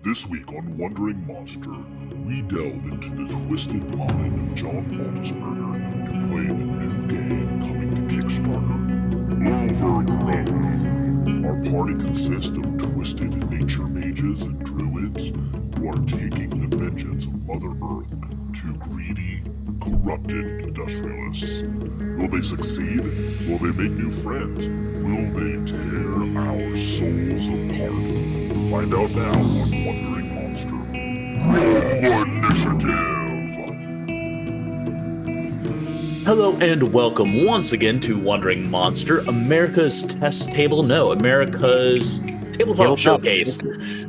This week on Wandering Monster, we delve into the twisted mind of John Baltisberger to play in a new game coming to Kickstarter, Overgrowth. Our party consists of twisted nature mages and druids who are taking the vengeance of Mother Earth to greedy, corrupted industrialists. Will they succeed? Will they make new friends? Will they tear our souls apart? Find out now on Wandering Monster. Roll initiative! Hello and welcome once again to Wandering Monster, America's America's tabletop showcase.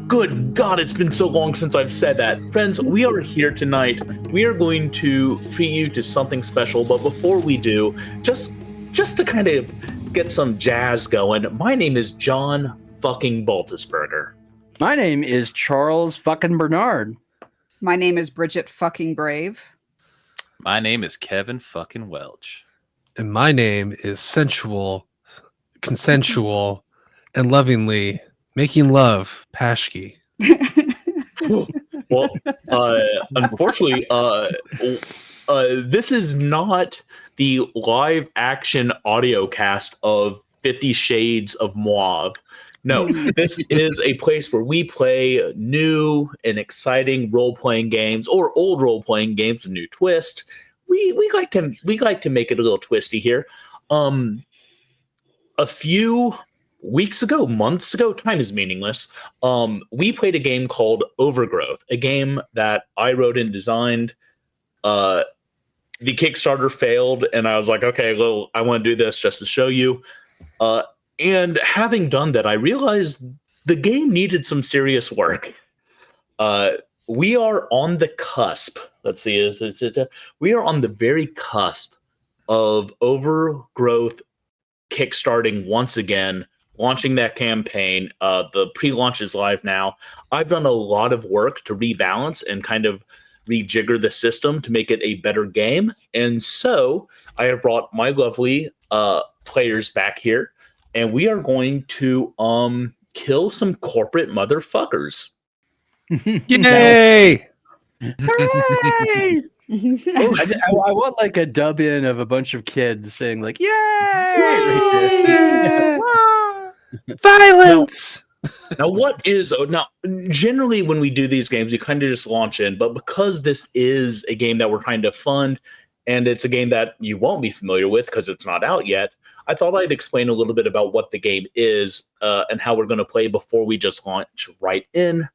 Good God, it's been so long since I've said that. Friends, we are here tonight. We are going to treat you to something special, but before we do, just to kind of get some jazz going, my name is John fucking Baltisberger. My name is Charles fucking Bernard. My name is Bridget fucking Brave. My name is Kevin fucking Welch. And my name is Sensual, Consensual, and Lovingly Making Love, Paschke. Well, unfortunately, this is not the live action audio cast of 50 Shades of Mauve. No, this is a place where we play new and exciting role-playing games or old role-playing games with a new twist. We like to make it a little twisty here. A few weeks ago, months ago, time is meaningless. We played a game called Overgrowth, a game that I wrote and designed. The Kickstarter failed, and I was like, okay, well, I want to do this just to show you. And having done that, I realized the game needed some serious work. We are on the cusp. Let's see. We are on the very cusp of Overgrowth kickstarting once again, launching that campaign. The pre-launch is live now. I've done a lot of work to rebalance and kind of rejigger the system to make it a better game. And so I have brought my lovely players back here. And we are going to kill some corporate motherfuckers. Yay! Hooray! I want like a dub in of a bunch of kids saying like, "Yay!" Violence! Now, generally when we do these games, we kind of just launch in. But because this is a game that we're trying to fund, and it's a game that you won't be familiar with because it's not out yet, I thought I'd explain a little bit about what the game is and how we're going to play before we just launch right in.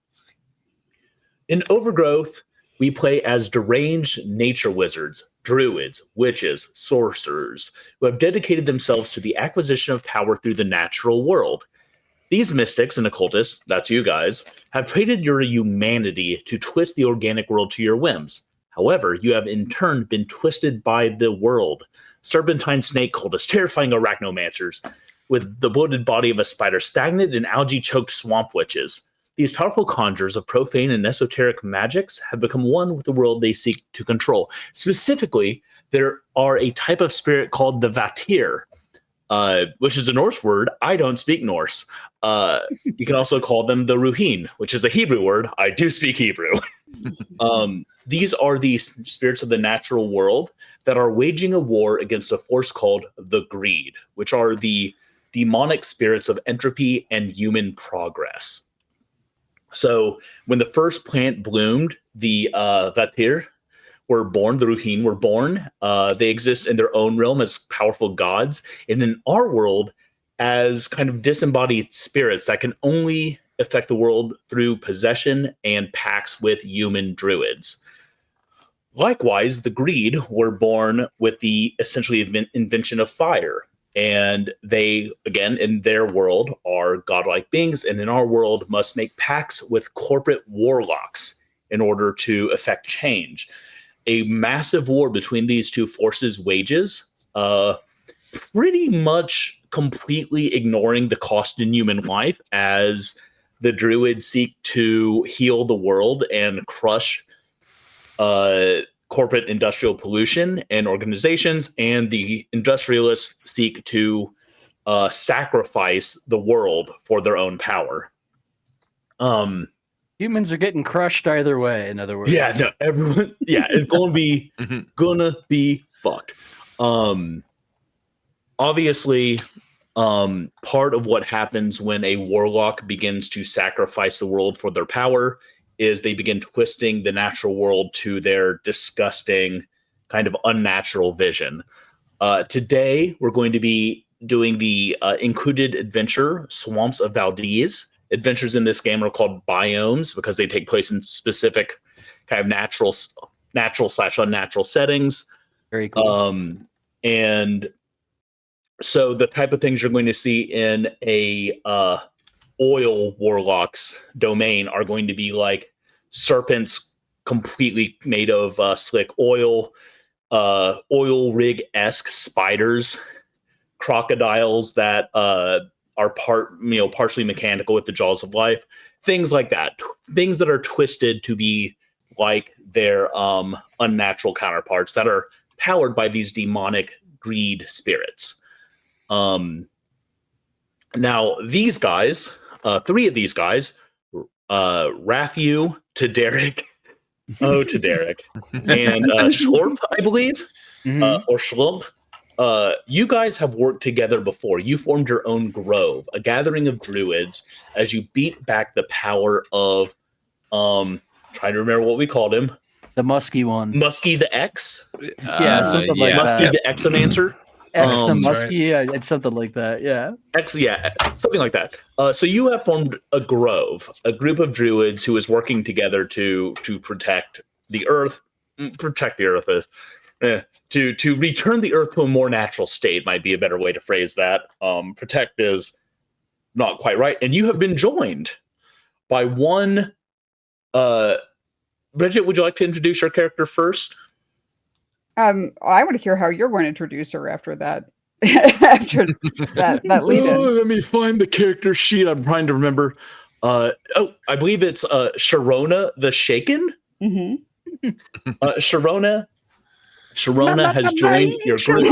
In Overgrowth, we play as deranged nature wizards, druids, witches, sorcerers, who have dedicated themselves to the acquisition of power through the natural world. These mystics and occultists, that's you guys, have traded your humanity to twist the organic world to your whims. However, you have in turn been twisted by the world. Serpentine snake cultists, terrifying arachnomancers, with the bloated body of a spider, stagnant and algae-choked swamp witches. These powerful conjurers of profane and esoteric magics have become one with the world they seek to control. Specifically, there are a type of spirit called the Vattir, which is a Norse word. I don't speak Norse. You can also call them the Ruhin, which is a Hebrew word. I do speak Hebrew. These are the spirits of the natural world that are waging a war against a force called the Greed, which are the demonic spirits of entropy and human progress. So when the first plant bloomed, the Vattir were born, the Ruhin were born. They exist in their own realm as powerful gods, and in our world as kind of disembodied spirits that can only affect the world through possession and pacts with human druids. Likewise, the Greed were born with the essentially invention of fire. And they, again, in their world are godlike beings, and in our world must make pacts with corporate warlocks in order to effect change. A massive war between these two forces wages, pretty much completely ignoring the cost in human life as the druids seek to heal the world and crush corporate industrial pollution and organizations, and the industrialists seek to sacrifice the world for their own power. Humans are getting crushed either way. In other words, Yeah, no, everyone. Yeah, it's Mhm. gonna be fucked. Obviously, part of what happens when a warlock begins to sacrifice the world for their power is they begin twisting the natural world to their disgusting, kind of unnatural vision. Today, we're going to be doing the included adventure, Swamps of Valdeez. Adventures in this game are called biomes because they take place in specific kind of natural/unnatural settings. very cool. And so the type of things you're going to see in a oil warlocks domain are going to be like serpents completely made of slick oil, oil rig-esque spiders, crocodiles that are partially mechanical with the jaws of life, things like that. Things that are twisted to be like their unnatural counterparts that are powered by these demonic greed spirits. Now these guys, three of these guys, Ratthew, to Derek, and Schlorp, I believe, or Schlump. You guys have worked together before. You formed your own grove, a gathering of druids, as you beat back the power of, trying to remember what we called him, The musky one. Muskie the X, Yeah, something like Muskie that. the Exomancer. X the That's right. musky, yeah, it's something like that. Yeah. Something like that. So you have formed a grove, a group of druids who is working together to protect the earth. Protect the earth. To return the earth to a more natural state might be a better way to phrase that. Protect is not quite right. And you have been joined by one. Bridget, would you like to introduce your character first? I want to hear how you're going to introduce her after that. After that lead in. Let me find the character sheet. I'm trying to remember. I believe it's Sharona the Shaken. Mm-hmm. Sharona has joined your group.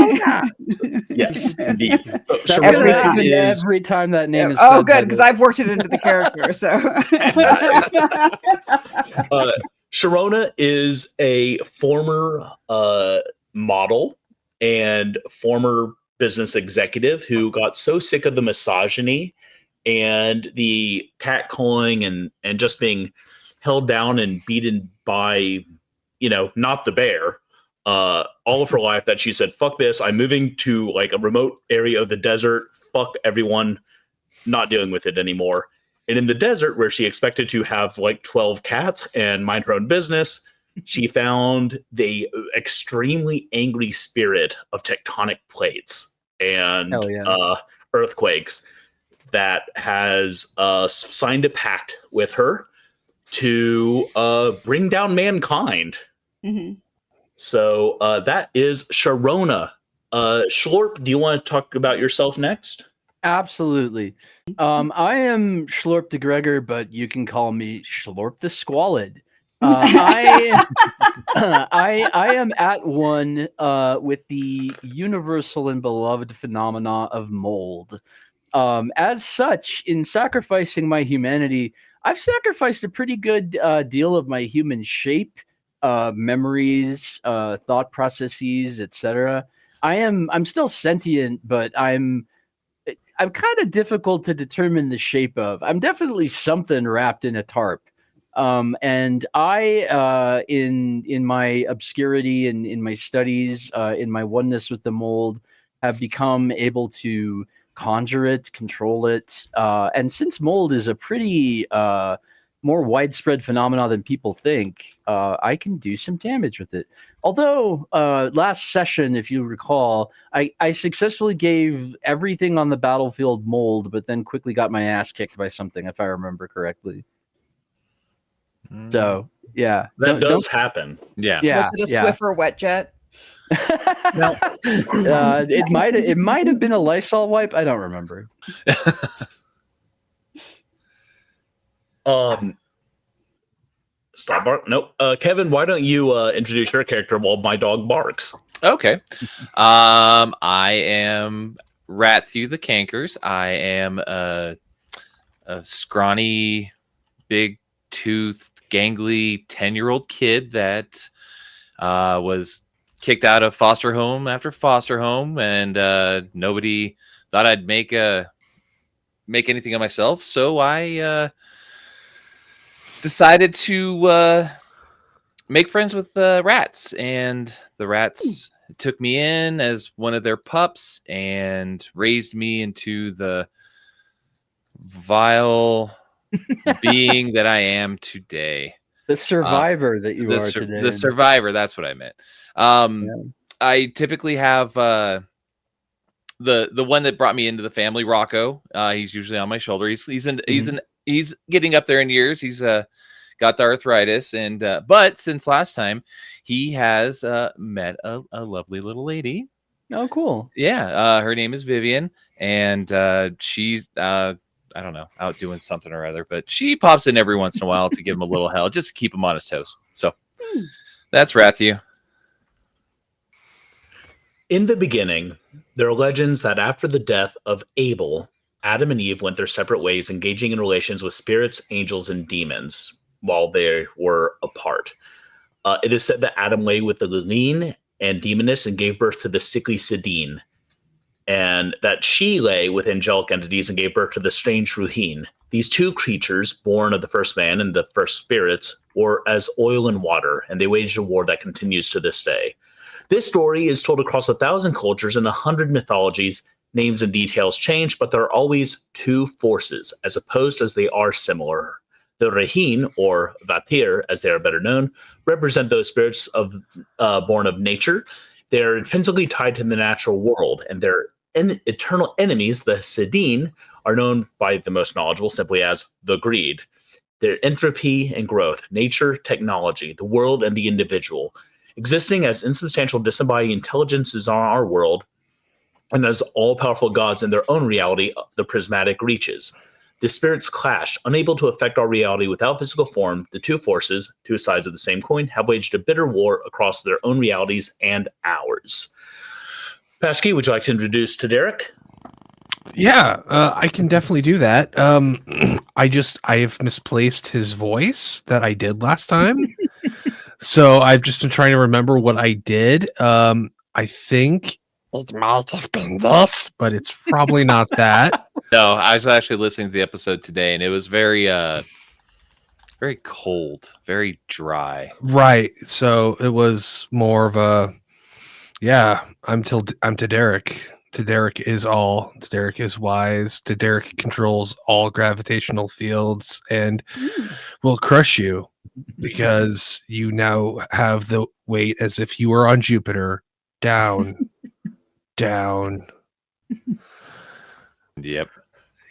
Yes, indeed. That's Sharona gonna happen is every time that name is Oh, said, good, because I've worked it into the character. So Sharona is a former model and former business executive who got so sick of the misogyny and the catcalling and just being held down and beaten by, not the bear, all of her life, that she said, fuck this, I'm moving to like a remote area of the desert, fuck everyone, not dealing with it anymore. And in the desert, where she expected to have like 12 cats and mind her own business, she found the extremely angry spirit of tectonic plates and Hell yeah. earthquakes that has signed a pact with her to bring down mankind. Mhm. So that is Sharona. Schlorp, do you want to talk about yourself next? Absolutely. I am Schlorp de Gregor, but you can call me Schlorp the Squalid. I am at one with the universal and beloved phenomena of mold. As such, in sacrificing my humanity, I've sacrificed a pretty good deal of my human shape, memories, thought processes, etc. I'm still sentient, but I'm kind of difficult to determine the shape of. I'm definitely something wrapped in a tarp. And I, in my obscurity and in my studies, in my oneness with the mold, have become able to conjure it, control it. And since mold is a pretty more widespread phenomena than people think, I can do some damage with it. Although last session, if you recall, I successfully gave everything on the battlefield mold, but then quickly got my ass kicked by something, if I remember correctly. So yeah, That does happen. Yeah. Yeah, Was it a Swiffer wet jet? Now, it might have been a Lysol wipe. I don't remember. Stop bark. Nope. Kevin, why don't you introduce your character while my dog barks? Okay. I am Ratthew the Cankers. I am a scrawny, big sharp-toothed, gangly 10-year-old kid that was kicked out of foster home after foster home, and nobody thought I'd make anything of myself. So I decided to make friends with the rats, and the rats took me in as one of their pups and raised me into the vile being that I am today. The survivor that you are today. The survivor, that's what I meant. I typically have the one that brought me into the family, Rocco. He's usually on my shoulder. He's getting up there in years. He's got the arthritis, and but since last time, he has met a lovely little lady. Oh, cool. Yeah, her name is Vivian, and she's I don't know, out doing something or other, but she pops in every once in a while to give him a little hell, just to keep him on his toes. So that's Ratthew. In the beginning, there are legends that after the death of Abel, Adam and Eve went their separate ways, engaging in relations with spirits, angels, and demons while they were apart. It is said that Adam lay with the lean and demoness and gave birth to the sickly Sidine, and that she lay with angelic entities and gave birth to the strange Ruhin. These two creatures, born of the first man and the first spirits, were as oil and water, and they waged a war that continues to this day. This story is told across 1,000 cultures and 100 mythologies. Names and details change, but there are always two forces, as opposed as they are similar. The Rehin, or Vatir, as they are better known, represent those spirits born of nature. They're intrinsically tied to the natural world, and their eternal enemies, the Sidine, are known by the most knowledgeable simply as the greed. Their entropy and growth, nature, technology, the world, and the individual, existing as insubstantial disembodied intelligences on our world, and as all-powerful gods in their own reality, the prismatic reaches. The spirits clash, unable to affect our reality without physical form. The two forces, two sides of the same coin, have waged a bitter war across their own realities and ours. Paschke, would you like to introduce to Derek? Yeah, I can definitely do that. I have misplaced his voice that I did last time. So I've just been trying to remember what I did. I think it might have been this, but it's probably not that. No, I was actually listening to the episode today, and it was very very cold, very dry. Right. So it was more of a, I'm to Derek. To Derek is all. To Derek is wise. To Derek controls all gravitational fields and will crush you because you now have the weight as if you were on Jupiter. Down, down. Yep.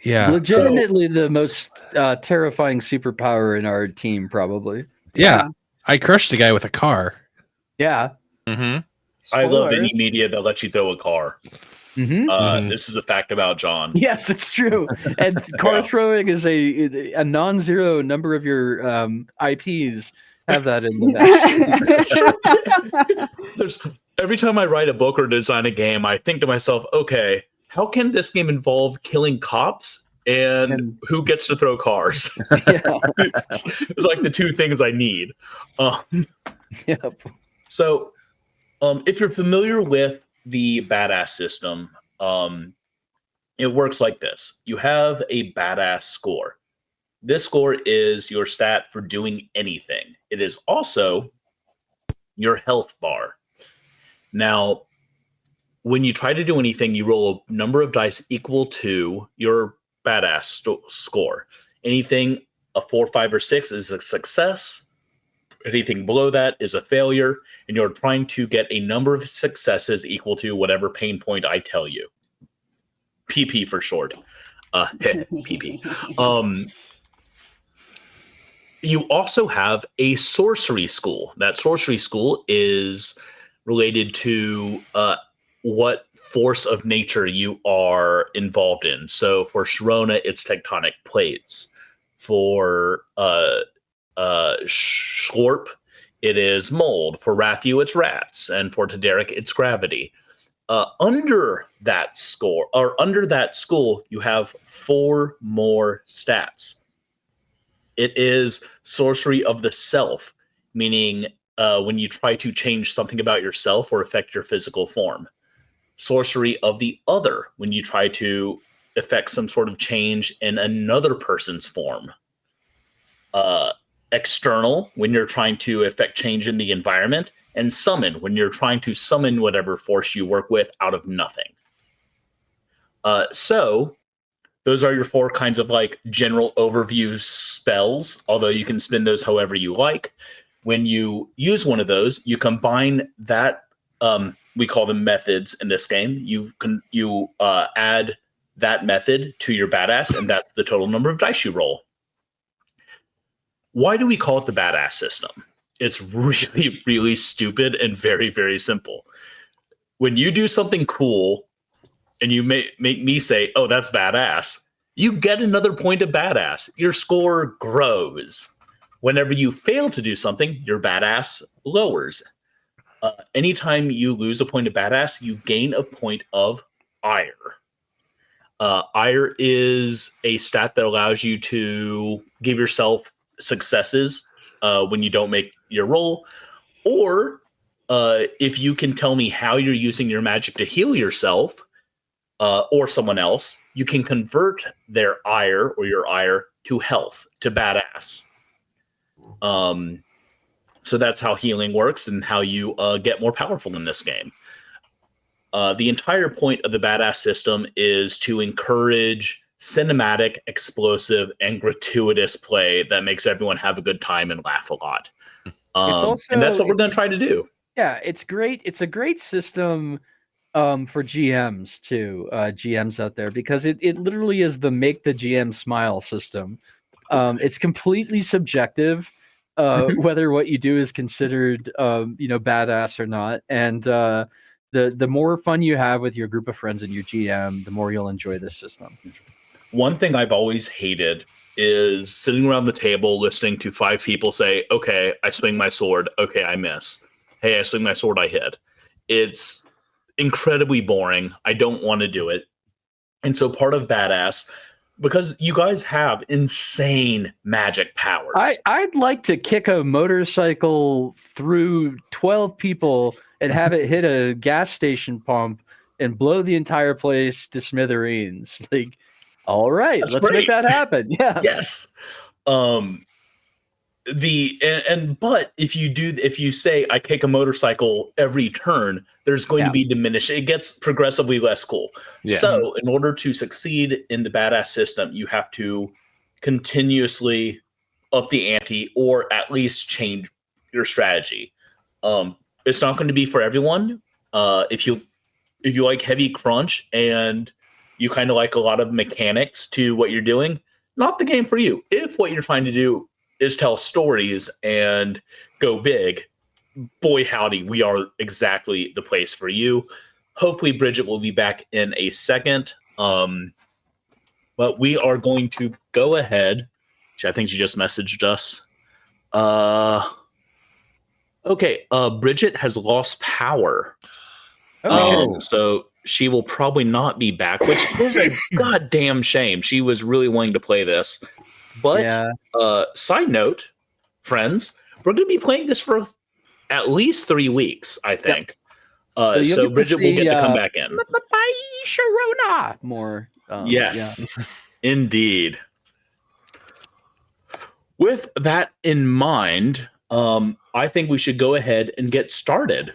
Yeah. Legitimately the most terrifying superpower in our team, probably. Yeah. I crushed a guy with a car. Yeah. Mm-hmm. I love any Spoilers. media that lets you throw a car. Mm-hmm. This is a fact about John. Yes, it's true. And car throwing is a non-zero number of your IPs have that in the There's every time I write a book or design a game, I think to myself, okay, how can this game involve killing cops and who gets to throw cars? It's like the two things I need. Yep. So, if you're familiar with the badass system, it works like this. You have a badass score. This score is your stat for doing anything. It is also your health bar. Now, when you try to do anything, you roll a number of dice equal to your badass score. Anything a 4, 5, or 6 is a success. Anything below that is a failure, and you're trying to get a number of successes equal to whatever pain point I tell you. PP for short. PP. You also have a sorcery school. That sorcery school is related to what force of nature you are involved in. So for Sharona, it's tectonic plates. For Schlorp, it is mold. For Ratthew, it's rats. And for Tadaric, it's gravity. Under that school, you have 4 more stats. It is sorcery of the self, meaning when you try to change something about yourself or affect your physical form. Sorcery of the other, when you try to affect some sort of change in another person's form. External, when you're trying to affect change in the environment. And summon, when you're trying to summon whatever force you work with out of nothing. So those are your 4 kinds of like general overview spells, although you can spin those however you like. When you use one of those, you combine that, we call them methods in this game. You add that method to your badass, and that's the total number of dice you roll. Why do we call it the badass system? It's really, really stupid and very, very simple. When you do something cool and you make me say, oh, that's badass, you get another point of badass. Your score grows. Whenever you fail to do something, your badass lowers. Anytime you lose a point of badass, you gain a point of ire. Ire is a stat that allows you to give yourself successes when you don't make your roll, or if you can tell me how you're using your magic to heal yourself or someone else, you can convert their ire or your ire to health, to badass. So that's how healing works and how you get more powerful in this game. The entire point of the badass system is to encourage cinematic, explosive, and gratuitous play that makes everyone have a good time and laugh a lot. And that's what we're going to try to do. Yeah, it's great. It's a great system for GMs too, GMs out there, because it literally is the make the GM smile system. It's completely subjective whether what you do is considered badass or not. And the more fun you have with your group of friends and your GM, the more you'll enjoy this system. One thing I've always hated is sitting around the table listening to 5 people say, okay, I swing my sword. Okay, I miss. Hey, I swing my sword, I hit. It's incredibly boring. I don't want to do it. And so part of badass, because you guys have insane magic powers. I'd like to kick a motorcycle through 12 people and have it hit a gas station pump and blow the entire place to smithereens. Like, all right, That's let's great. make that happen. Yeah. Yes. But if you say I kick a motorcycle every turn, there's going to be diminished. It gets progressively less cool. Yeah. So in order to succeed in the badass system, you have to continuously up the ante or at least change your strategy. It's not going to be for everyone. If you like heavy crunch and you kind of like a lot of mechanics to what you're doing, not the game for you. If what you're trying to do is tell stories and go big, boy howdy, we are exactly the place for you. Hopefully Bridget will be back in a second. But we are going to go ahead. I think she just messaged us. Okay, Bridget has lost power. So she will probably not be back, which is a goddamn shame. She was really wanting to play this. But side note, friends, we're going to be playing this for at least 3 weeks, I think. So Bridget will get to come back in. Bye, Sharona. More. Yes, indeed. With that in mind, I think we should go ahead and get started.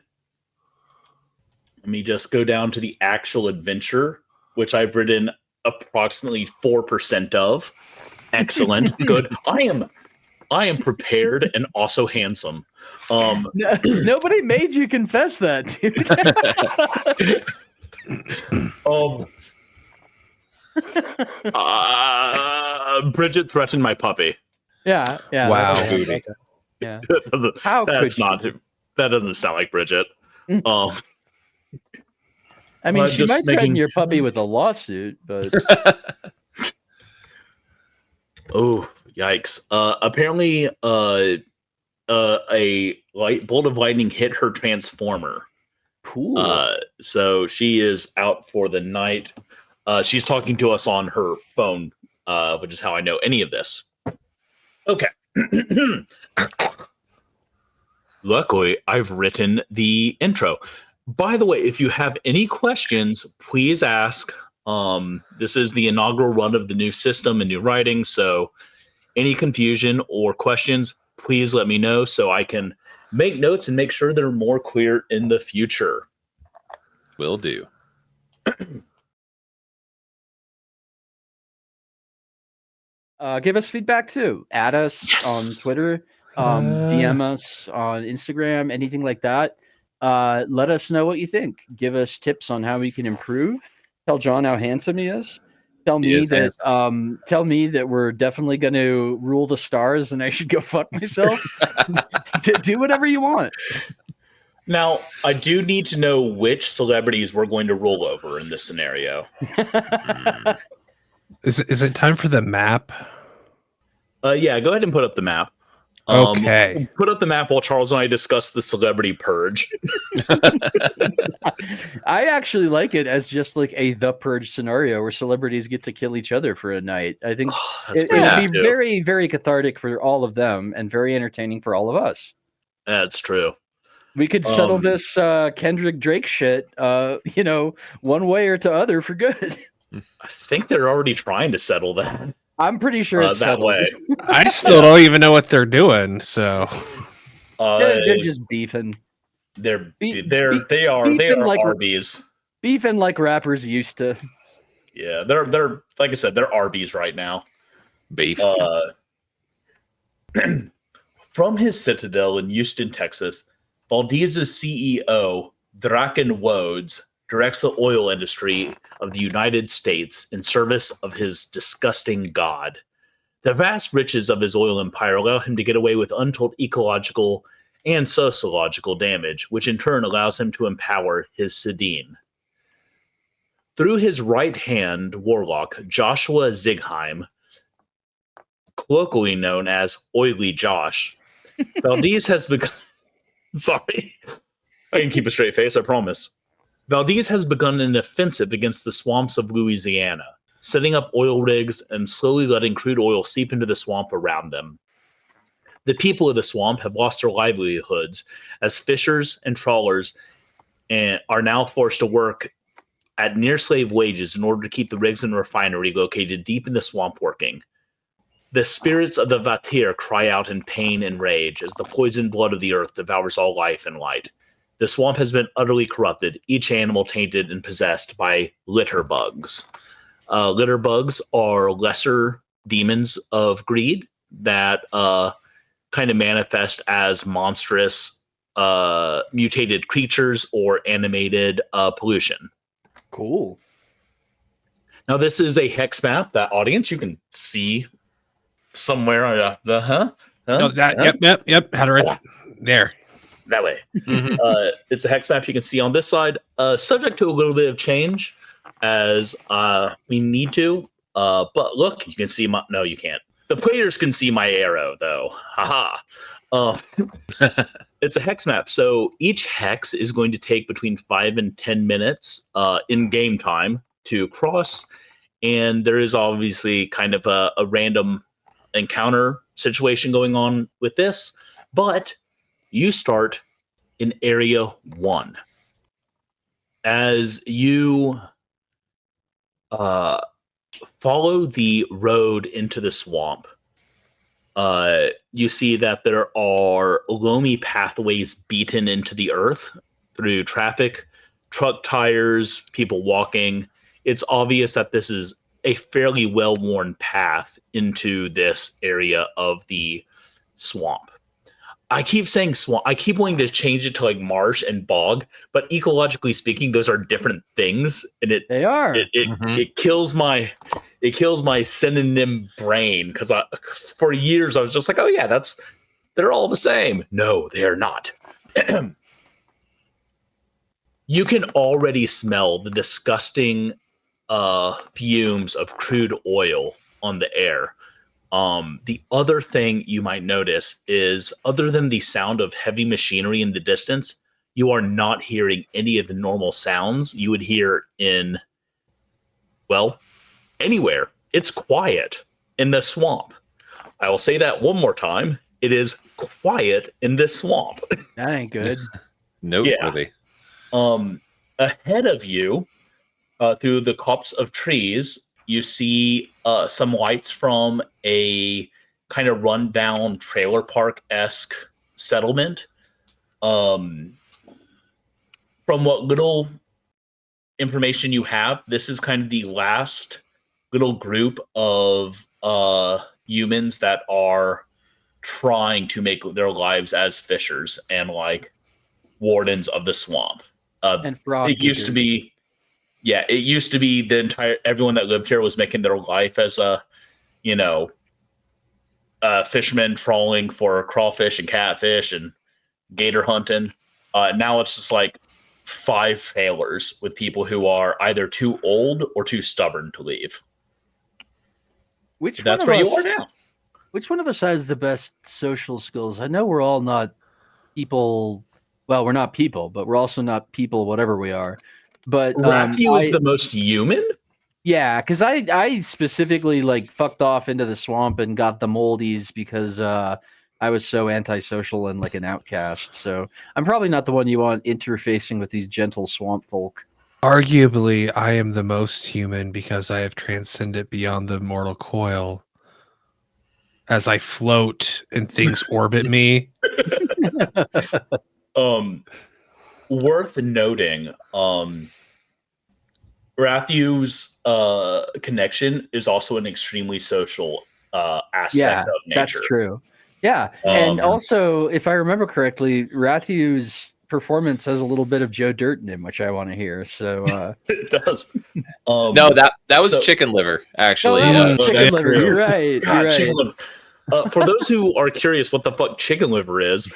Let me just go down to the actual adventure, which I've written approximately 4% of. Excellent. Good. I am prepared and also handsome. Nobody made you confess that, dude. Bridget threatened my puppy. Yeah. Wow. Yeah. That doesn't sound like Bridget. I mean, she might threaten your puppy with a lawsuit, but oh, yikes. Apparently, a bolt of lightning hit her transformer. Cool. So she is out for the night. She's talking to us on her phone, which is how I know any of this. Okay. Luckily, I've written the intro. By the way, if you have any questions, please ask. This is the inaugural run of the new system and new writing, so any confusion or questions, please let me know so I can make notes and make sure they're more clear in the future. Will do. Give us feedback too. Add us on Twitter, DM us on Instagram, anything like that. Let us know what you think. Give us tips on how we can improve. Tell John how handsome he is. Tell me that we're definitely going to rule the stars and I should go fuck myself. Do whatever you want. Now, I do need to know which celebrities we're going to roll over in this scenario. Is it time for the map? Yeah, go ahead and put up the map. Okay. Put up the map while Charles and I discuss the celebrity purge. I actually like it as just like the purge scenario where celebrities get to kill each other for a night. I think it would be very, very cathartic for all of them and very entertaining for all of us. That's true. We could settle this Kendrick Drake shit, one way or to other for good. I think they're already trying to settle that. I'm pretty sure it's that settled. way. I still don't even know what they're doing. So they're just beefing. They are beefing like Arby's. Beefing like rappers used to. Yeah, they're like I said, they're Arby's right now. Beef. From his citadel in Houston, Texas, Valdeez's CEO, Draken Wodes, directs the oil industry of the United States in service of his disgusting god. The vast riches of his oil empire allow him to get away with untold ecological and sociological damage, which in turn allows him to empower his Sedine. Through his right-hand warlock, Joshua Zigheim, colloquially known as Oily Josh, Valdeez has begun... Sorry. I can keep a straight face, I promise. Valdeez has begun an offensive against the swamps of Louisiana, setting up oil rigs and slowly letting crude oil seep into the swamp around them. The people of the swamp have lost their livelihoods as fishers and trawlers and are now forced to work at near-slave wages in order to keep the rigs and refinery located deep in the swamp working. The spirits of the Vatir cry out in pain and rage as the poisoned blood of the earth devours all life and light. The swamp has been utterly corrupted, each animal tainted and possessed by litter bugs. Litter bugs are lesser demons of greed that kind of manifest as monstrous mutated creatures or animated pollution. Cool. Now, this is a hex map that audience you can see somewhere. Yep. Had it right there. That way. It's a hex map you can see on this side, subject to a little bit of change as we need to. But look, you can see my... No, you can't. The players can see my arrow, though. Haha. It's a hex map, so each hex is going to take between 5 and 10 minutes in game time to cross, and there is obviously kind of a random encounter situation going on with this, but you start in Area 1. As you follow the road into the swamp, you see that there are loamy pathways beaten into the earth through traffic, truck tires, people walking. It's obvious that this is a fairly well-worn path into this area of the swamp. I keep saying swamp. I keep wanting to change it to like marsh and bog, but ecologically speaking, those are different things, and they are. It kills my synonym brain because for years I was just like, oh yeah, they're all the same. No, they are not. You can already smell the disgusting fumes of crude oil on the air. The other thing you might notice is, other than the sound of heavy machinery in the distance, you are not hearing any of the normal sounds you would hear in, well, anywhere. It's quiet in the swamp. I will say that one more time. It is quiet in this swamp. That ain't good. Noteworthy. Ahead of you, through the copse of trees, you see some lights from a kind of rundown trailer park-esque settlement. From what little information you have, this is kind of the last little group of humans that are trying to make their lives as fishers and like wardens of the swamp. And frog It used to be, it used to be everyone that lived here was making their life as a, fishermen trawling for crawfish and catfish and gator hunting. Now it's just like 5 failers with people who are either too old or too stubborn to leave. That's where you are now. Which one of us has the best social skills? I know we're all not people. Well, we're not people, but we're also not people, whatever we are. But Ratthew is the most human? Yeah, because I specifically like fucked off into the swamp and got the moldies because I was so antisocial and like an outcast. So I'm probably not the one you want interfacing with these gentle swamp folk. Arguably, I am the most human because I have transcended beyond the mortal coil. As I float and things orbit me. Worth noting, Rathew's connection is also an extremely social aspect of nature. That's true. Yeah, and also, if I remember correctly, Rathew's performance has a little bit of Joe Dirt in him, which I want to hear. So it does. No, that was chicken liver, actually. Chicken liver. You're right. God, You're right. chicken liver. For those who are curious what the fuck chicken liver is,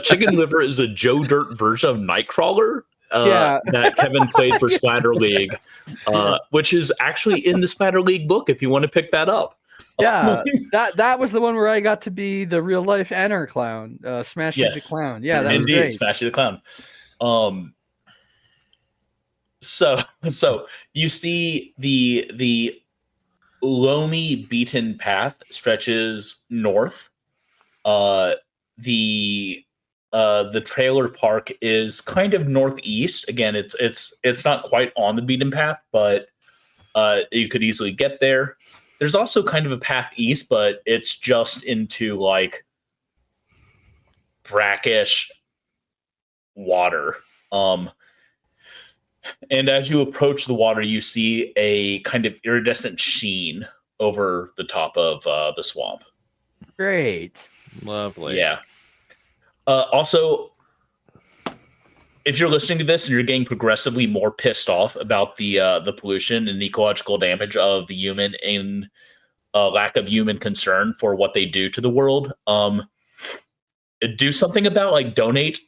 chicken liver is a Joe Dirt version of Nightcrawler that Kevin played for Splatter League, which is actually in the Splatter League book if you want to pick that up. Yeah, that was the one where I got to be the real life Anner clown, Smashy the Clown. Yeah, that was great. Smashy the Clown. So you see the loamy beaten path stretches north. The trailer park is kind of northeast. Again, it's not quite on the beaten path, but you could easily get there. There's also kind of a path east, but it's just into like brackish water. And as you approach the water, you see a kind of iridescent sheen over the top of the swamp. Great. Lovely. Yeah. Also, if you're listening to this and you're getting progressively more pissed off about the pollution and the ecological damage of the human and lack of human concern for what they do to the world, do something about like donate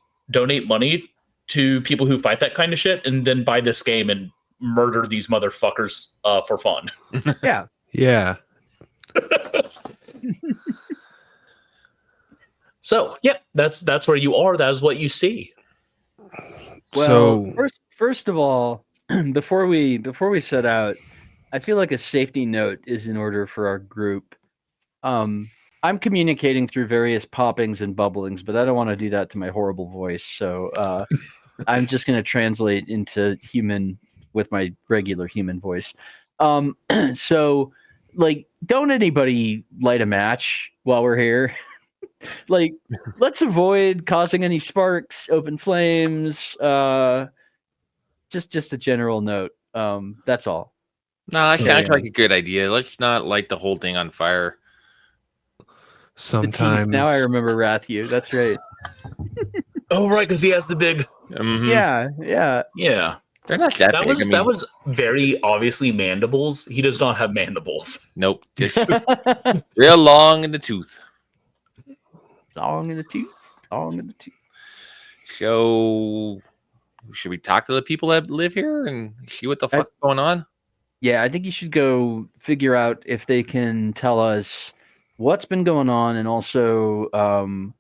money to people who fight that kind of shit, and then buy this game and murder these motherfuckers for fun. Yeah. Yeah. So, yeah, that's where you are. That is what you see. Well, first of all, before we set out, I feel like a safety note is in order for our group. I'm communicating through various poppings and bubblings, but I don't want to do that to my horrible voice. So I'm just going to translate into human with my regular human voice. So, like, don't anybody light a match while we're here. Like, let's avoid causing any sparks, open flames. Just a general note. That's all. No, that sounds like a good idea. Let's not light the whole thing on fire. Sometimes. Now I remember Ratthew. That's right. Oh, right, because he has the big. Mm-hmm. Yeah. They're not that big. That was very obviously mandibles. He does not have mandibles. Nope. Just real long in the tooth. Long in the tooth. So, should we talk to the people that live here and see what the fuck's going on? Yeah, I think you should go figure out if they can tell us what's been going on and also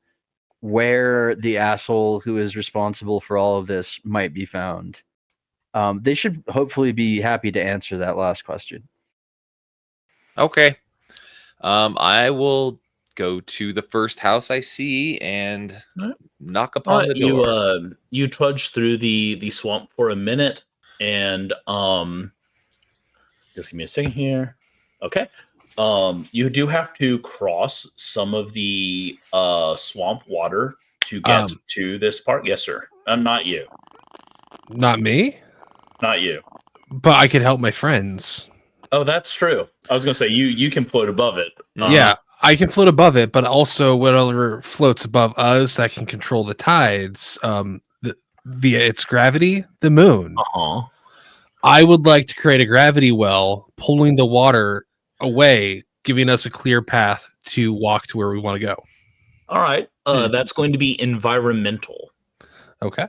where the asshole who is responsible for all of this might be found. They should hopefully be happy to answer that last question. Okay. I will go to the first house I see and Alright. knock upon the door. You trudge through the swamp for a minute, and just give me a second here. Okay. You do have to cross some of the swamp water to get to this part. Yes, sir. Not you. Not me, Not you. but I could help my friends. Oh, that's true. I was gonna say you can float above it. Yeah, I can float above it, but also whatever floats above us that can control the tides via its gravity, the moon. I would like to create a gravity well, pulling the water away, giving us a clear path to walk to where we want to go. All right. That's going to be environmental. Okay.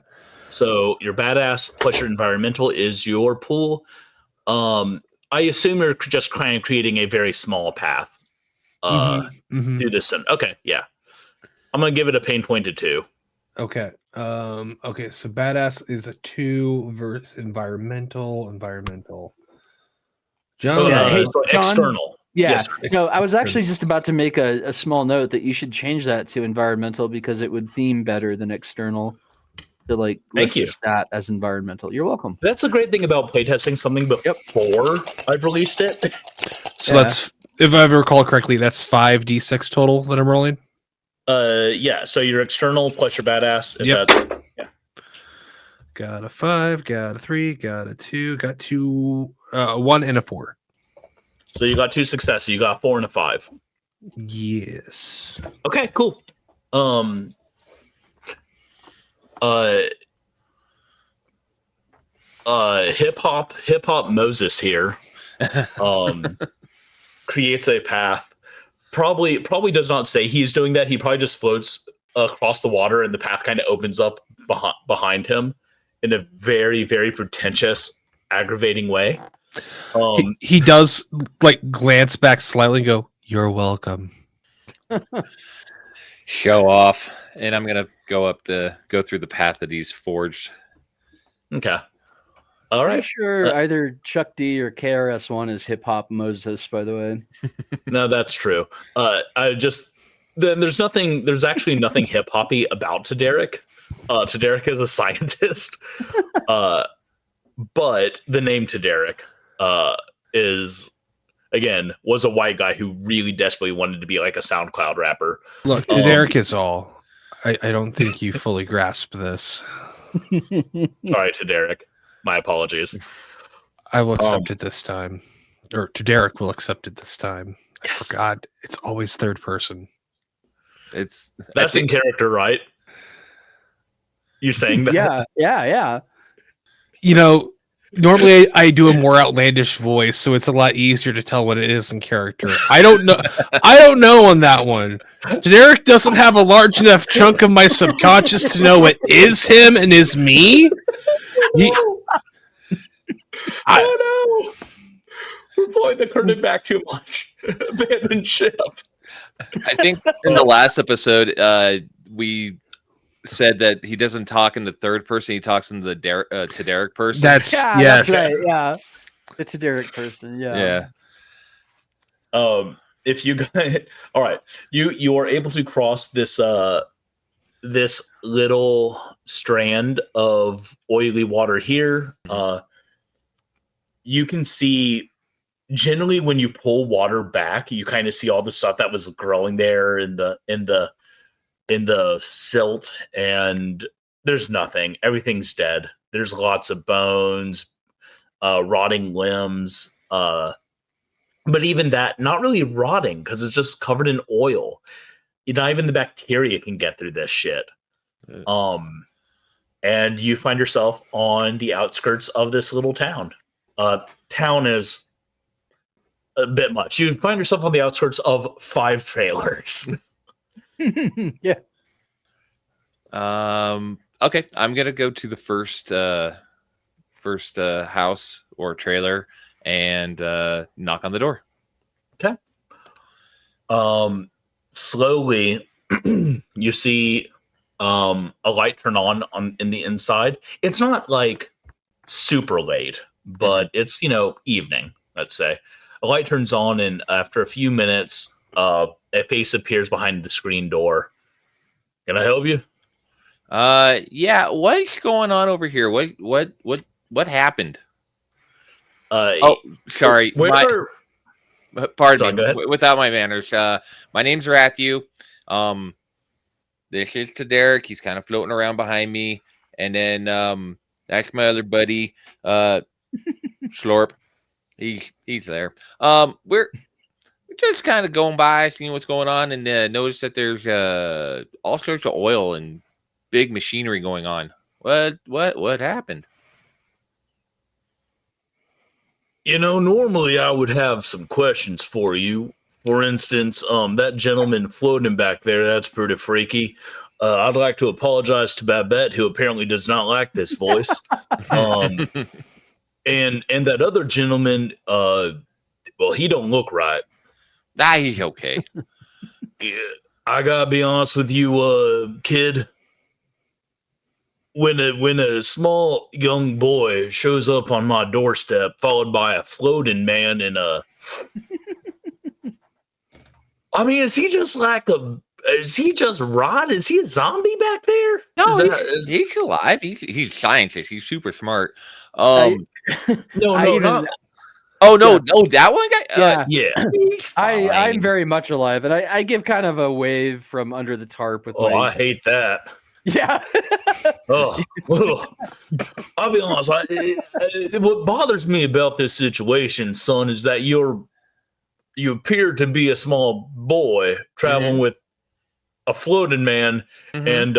So your badass plus your environmental is your pool. I assume you're just kind of creating a very small path through this. Okay, yeah. I'm gonna give it a pain point of 2. Okay. Okay. So badass is a 2 versus environmental. John, hey, so John? external. Yeah. Yes, No, I was actually just about to make a small note that you should change that to environmental because it would theme better than external. To like Thank list you. the stat as environmental. You're welcome. That's a great thing about playtesting something before I've released it. So that's, if I recall correctly, that's 5d6 total that I'm rolling. Yeah. So your external plus your badass. Yep. That's, yeah. Got a 5, got a 3, got a 2, got 2, 1 and a 4. So you got 2 successes. You got 4 and a 5. Yes. Okay. Cool. Hip hop Moses here creates a path. Probably does not say he's doing that. He probably just floats across the water and the path kind of opens up behind him in a very, very pretentious, aggravating way. He does like glance back slightly and go, "You're welcome." Show off. And I'm gonna go through the path that he's forged. Okay. All Pretty right. sure either Chuck D or KRS-One is hip hop Moses, by the way. No, that's true. There's actually nothing hip hoppy about Tadaric. Tadaric is a scientist. But the name Tadaric was a white guy who really desperately wanted to be like a SoundCloud rapper. Look, Derek is all. I don't think you fully grasp this. Sorry, Tadaric. My apologies. I will accept it this time. Or Derek will accept it this time. Yes. I forgot. It's always third person. That's in character, right? You're saying that? Yeah. You know, normally I do a more outlandish voice, so it's a lot easier to tell what it is in character. I don't know on that one. Derek doesn't have a large enough chunk of my subconscious to know what is him and is me. Oh no! We're pulling the curtain back too much. Abandoned ship. I think in the last episode, we said that he doesn't talk in the third person; he talks in the Tadaric person. That's That's right. Yeah, the Tadaric person. Yeah. If you guys, all right, you are able to cross this this little strand of oily water here. You can see generally when you pull water back, you kind of see all the stuff that was growing there in the silt, and there's nothing. Everything's dead. There's lots of bones, rotting limbs, but even that, not really rotting because it's just covered in oil. Not even the bacteria can get through this shit. And you find yourself on the outskirts of this little town. Town is a bit much. You find yourself on the outskirts of 5 trailers. Yeah. Okay, I'm gonna go to the first house or trailer and knock on the door. Okay. Slowly, you see a light turn on in the inside. It's not like super late, but it's evening. Let's say a light turns on, and after a few minutes, A face appears behind the screen door. Can I help you? Yeah. What's going on over here? What happened? Oh, Sorry. where? Pardon Sorry, me. go ahead. Without my manners. My name's Ratthew. This is to Derek. He's kind of floating around behind me, and then that's my other buddy, Schlorp. He's there. We're just kind of going by, seeing what's going on, and notice that there's all sorts of oil and big machinery going on. What happened? Normally I would have some questions for you. For instance, that gentleman floating back there, that's pretty freaky. I'd like to apologize to Babette, who apparently does not like this voice. And that other gentleman, well, he don't look right. He's okay. Yeah, I gotta be honest with you, kid. When a small young boy shows up on my doorstep, followed by a floating man and I mean, is he just rot? Is he a zombie back there? No, he's alive. He's a scientist. He's super smart. No, that one guy. Yeah. I'm very much alive, and I give kind of a wave from under the tarp with. I hate that. Yeah. I'll be honest. What bothers me about this situation, son, is that you appear to be a small boy traveling with a floating man and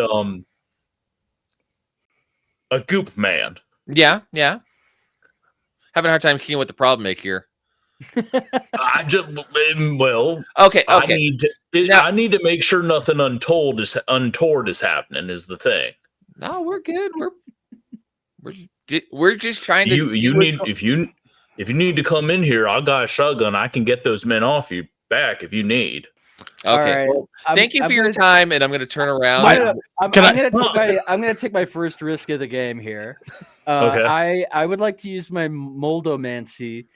a goop man. Yeah. Having a hard time seeing what the problem is here. Okay. I need to make sure nothing untoward is happening. Is the thing? No, we're good. We're just trying to. If you need to come in here, I got a shotgun. I can get those men off your back if you need. Okay. Right. Thank you for your time, and I'm going to turn around. I'm going to take my first risk of the game here. Okay. I would like to use my moldomancy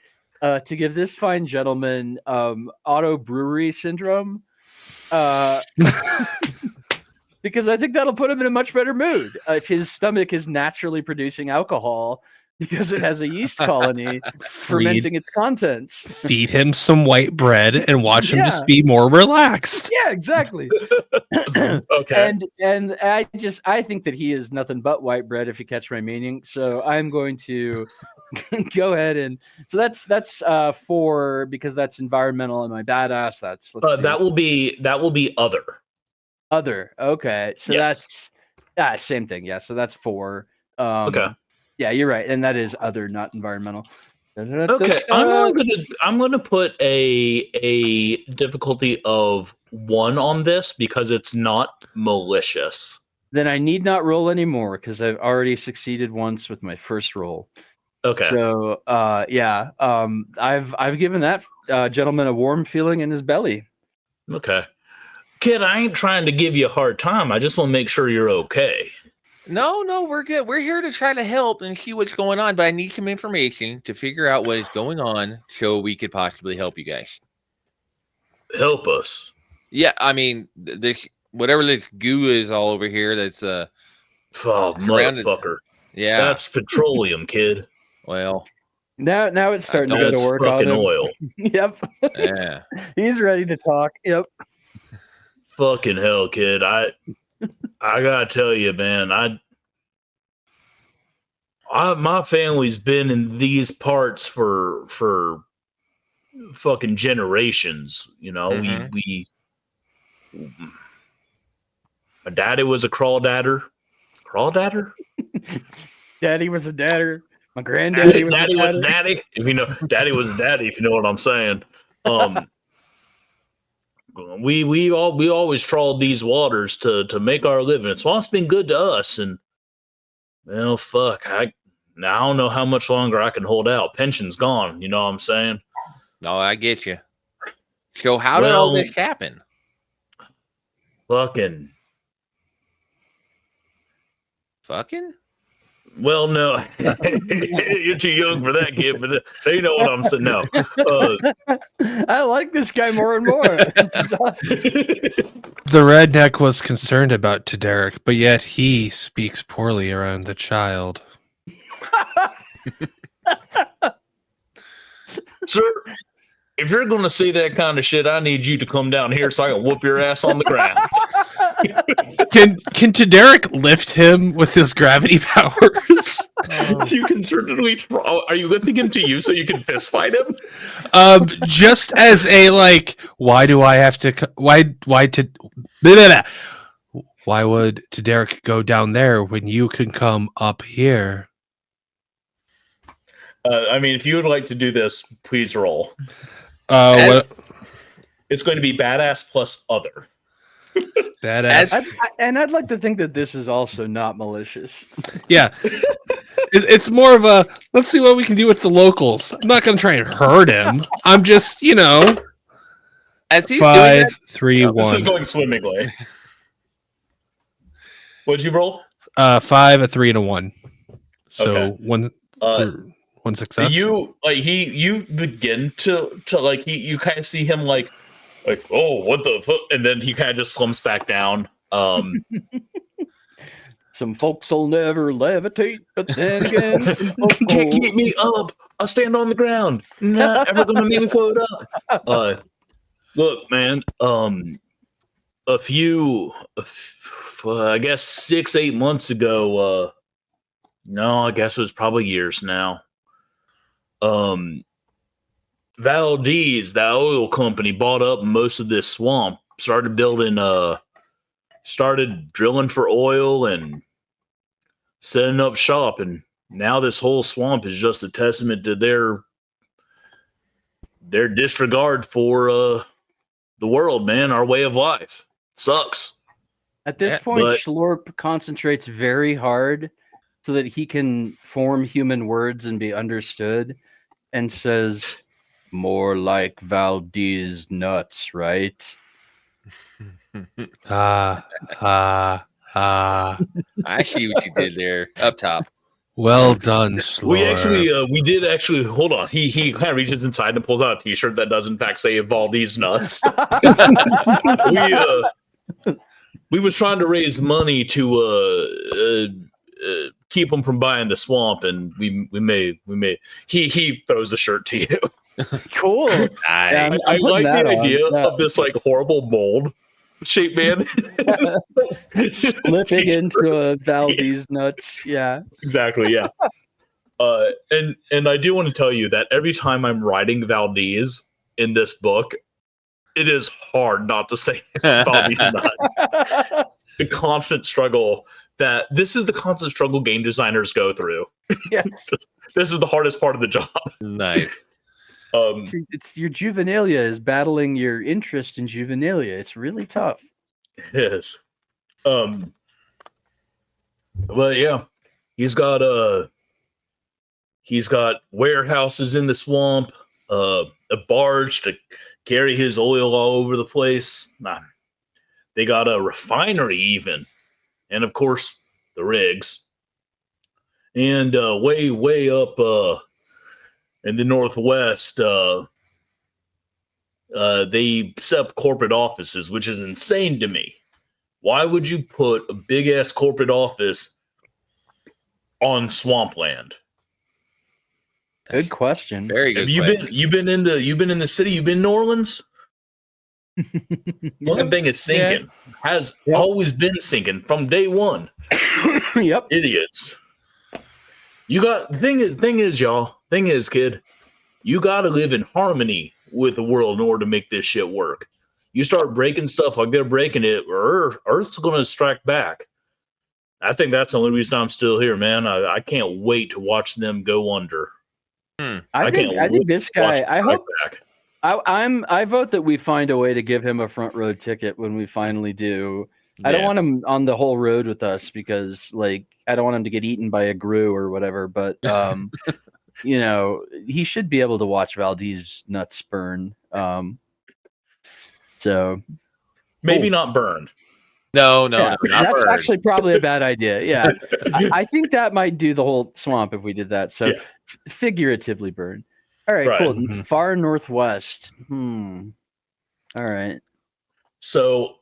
to give this fine gentleman auto brewery syndrome, because I think that'll put him in a much better mood if his stomach is naturally producing alcohol because it has a yeast colony fermenting its contents. Feed him some white bread and watch him just be more relaxed. Yeah, exactly. Okay. And I think that he is nothing but white bread, if you catch my meaning. So I'm going to go ahead and so that's 4 because that's environmental and my badass. That will be other. Okay. So that's same thing. Yeah. So that's 4. Okay. Yeah, you're right, and that is other, not environmental. Okay, I'm gonna put a difficulty of 1 on this because it's not malicious. Then I need not roll anymore because I've already succeeded once with my first roll. Okay. So I've given that gentleman a warm feeling in his belly. Okay, kid, I ain't trying to give you a hard time. I just want to make sure you're okay. No, we're good. We're here to try to help and see what's going on, but I need some information to figure out what is going on so we could possibly help you guys. Help us. Yeah, I mean, this whatever this goo is all over here, that's motherfucker. Yeah. That's petroleum, kid. Well, now it's starting to go to work on him. Oil. Yep. Yeah. He's ready to talk. Yep. Fucking hell, kid. I gotta tell you, man, my family's been in these parts for fucking generations. We my daddy was a crawdadder. Crawdadder? Daddy was a dadder. My granddaddy was daddy was daddy. Daddy was daddy. If you know what I'm saying. We always trawled these waters to make our living. So it's been good to us. And well, fuck, I don't know how much longer I can hold out. Pension's gone. You know what I'm saying? No, I get you. So how did all this happen? Fucking. Well, no, you're too young for that, kid. But they know what I'm saying. No, I like this guy more and more. This is awesome. The redneck was concerned about Tadaric, but yet he speaks poorly around the child. sir, if you're going to say that kind of shit, I need you to come down here so I can whoop your ass on the ground. Can Tadaric lift him with his gravity powers? You can certainly try. Are you lifting him to you so you can fist fight him? Just as a like, why do I have to? Why to? Blah, blah, blah. Why would Tadaric go down there when you can come up here? I mean, if you would like to do this, please roll. What? It's going to be badass plus other. Badass. I'd like to think that this is also not malicious. Yeah. It's more of a, let's see what we can do with the locals. I'm not going to try and hurt him. I'm just, As he's 5, doing 3, This 1. is going swimmingly. What'd you roll? 5, a 3, and a 1. So Okay. one success. You begin to like you kind of see him like oh, what the fuck, and then he kind of just slumps back down. Some folks will never levitate, but then again, some folks Can't will. keep me up. I'll stand on the ground. Not ever gonna make me float up. Look, man. I guess 6-8 months ago. No, I guess it was probably years now. Valdeez, that oil company, bought up most of this swamp. Started drilling for oil and setting up shop, and now this whole swamp is just a testament to their disregard for the world, man. Our way of life sucks. At this point, but- Schlorp concentrates very hard so that he can form human words and be understood, and says, "More like Valdeez nuts, right?" I see what you did there up top. Well done, Schlorp. We did actually. Hold on. He kind of reaches inside and pulls out a T-shirt that does in fact say "Valdeez nuts." We was trying to raise money to keep them from buying the swamp, and we may. He throws the shirt to you. Cool. Nice. Yeah, I I'm like putting the that on. idea Yeah. of this like horrible mold shaped man Slipping into a Valdeez nuts. Yeah. Exactly, yeah. And I do want to tell you that every time I'm writing Valdeez in this book, it is hard not to say Valdeez nut. The constant struggle this is the constant struggle game designers go through. Yes. This is the hardest part of the job. Nice. It's your juvenilia is battling your interest in juvenilia. It's really tough. Yes. But yeah, he's got warehouses in the swamp, a barge to carry his oil all over the place. They got a refinery even, and of course the rigs. And way up in the northwest, they set up corporate offices, which is insane to me. Why would you put a big ass corporate office on swampland? Good question. Very good. You've been in the city? You've been in New Orleans? One thing is sinking. Has always been sinking from day one. Yep. Idiots. You got thing is, y'all. Thing is, kid, you gotta live in harmony with the world in order to make this shit work. You start breaking stuff like they're breaking it, Earth's gonna strike back. I think that's the only reason I'm still here, man. I can't wait to watch them go under. I think this guy. I hope. Back. I vote that we find a way to give him a front row ticket when we finally do. I don't want him on the whole road with us because, like, I don't want him to get eaten by a grue or whatever. But he should be able to watch Valdeez nuts burn. So Maybe not burn. No, Yeah, not that's bird. actually probably a bad idea. Yeah, I think that might do the whole swamp if we did that. So Yeah. figuratively burn. All right, Right. cool. Mhm. Far northwest. All right. So,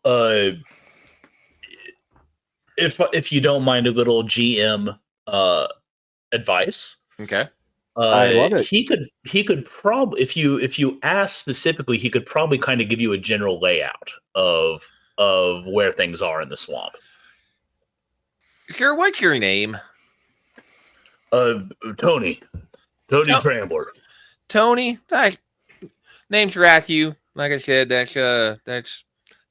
if you don't mind a little GM advice, Okay. I love it. he could probably, if you ask specifically, he could probably kind of give you a general layout of where things are in the swamp. Sure, what's your name? Tony Oh. Trambler. Tony. Name's Ratthew. Like I said, that's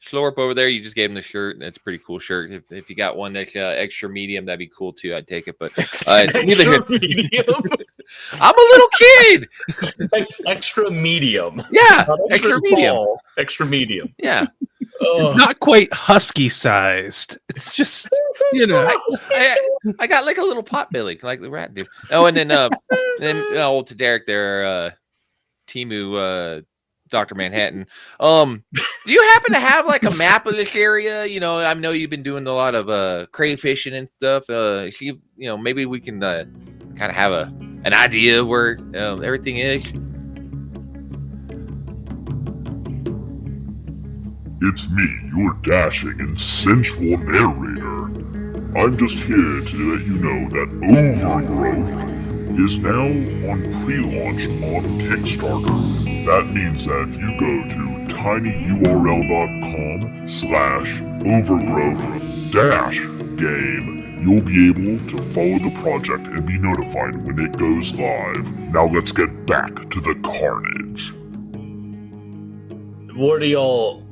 Schlorp over there. You just gave him the shirt. That's a pretty cool shirt. If you got one that's extra medium, that'd be cool too. I'd take it. But neither here. Extra medium. I'm a little kid. Extra medium. Yeah, Not extra medium. small, extra medium. Yeah. It's not quite husky sized. It's just, you know. I got like a little pot belly, like the rat dude. Oh, and then old to Derek there, Timu, Dr. Manhattan. Do you happen to have like a map of this area? You know, I know you've been doing a lot of crayfishing and stuff. Maybe we can kind of have an idea where everything is. It's me, your dashing and sensual narrator. I'm just here to let you know that Overgrowth is now on pre-launch on Kickstarter. That means that if you go to tinyurl.com/overgrowth-game, you'll be able to follow the project and be notified when it goes live. Now let's get back to the carnage. What do y'all?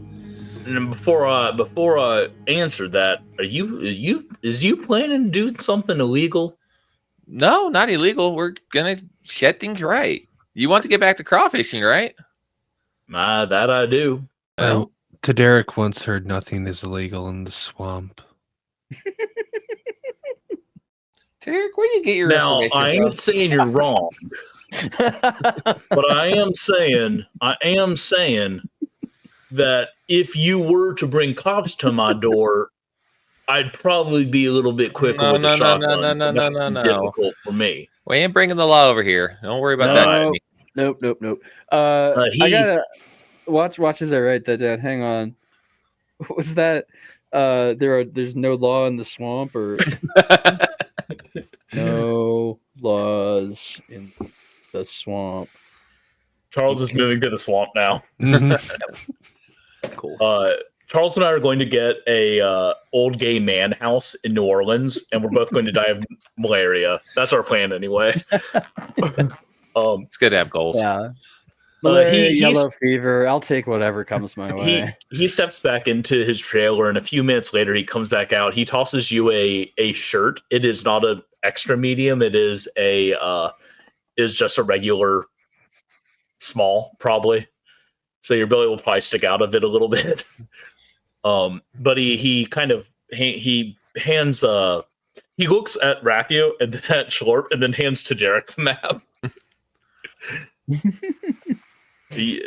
And before I answer that, is you planning to do something illegal? No, not illegal. We're gonna set things right. You want to get back to crawfishing, right? That I do. Well, Derek once heard nothing is illegal in the swamp. Derek, where do you get your Now, information I from? ain't saying you're wrong, but I am saying that if you were to bring cops to my door, I'd probably be a little bit quicker with the shotgun. No. Difficult for me. We ain't bringing the law over here. Don't worry about that. Nope. He- I gotta watch as I write that down. Hang on. What was that? There's no law in the swamp, or no laws in the swamp. Charles is moving to the swamp now. Mhm. Cool. Charles and I are going to get a old gay man house in New Orleans, and we're both going to die of malaria. That's our plan, anyway. It's good to have goals. Yeah. Malaria, he's- yellow fever. I'll take whatever comes my way. He steps back into his trailer, and a few minutes later, he comes back out. He tosses you a shirt. It is not an extra medium. It is just a regular small, probably. So your belly will probably stick out of it a little bit. But he kind of he hands he looks at Ratthew and then at Schlorp and then hands to Derek the map.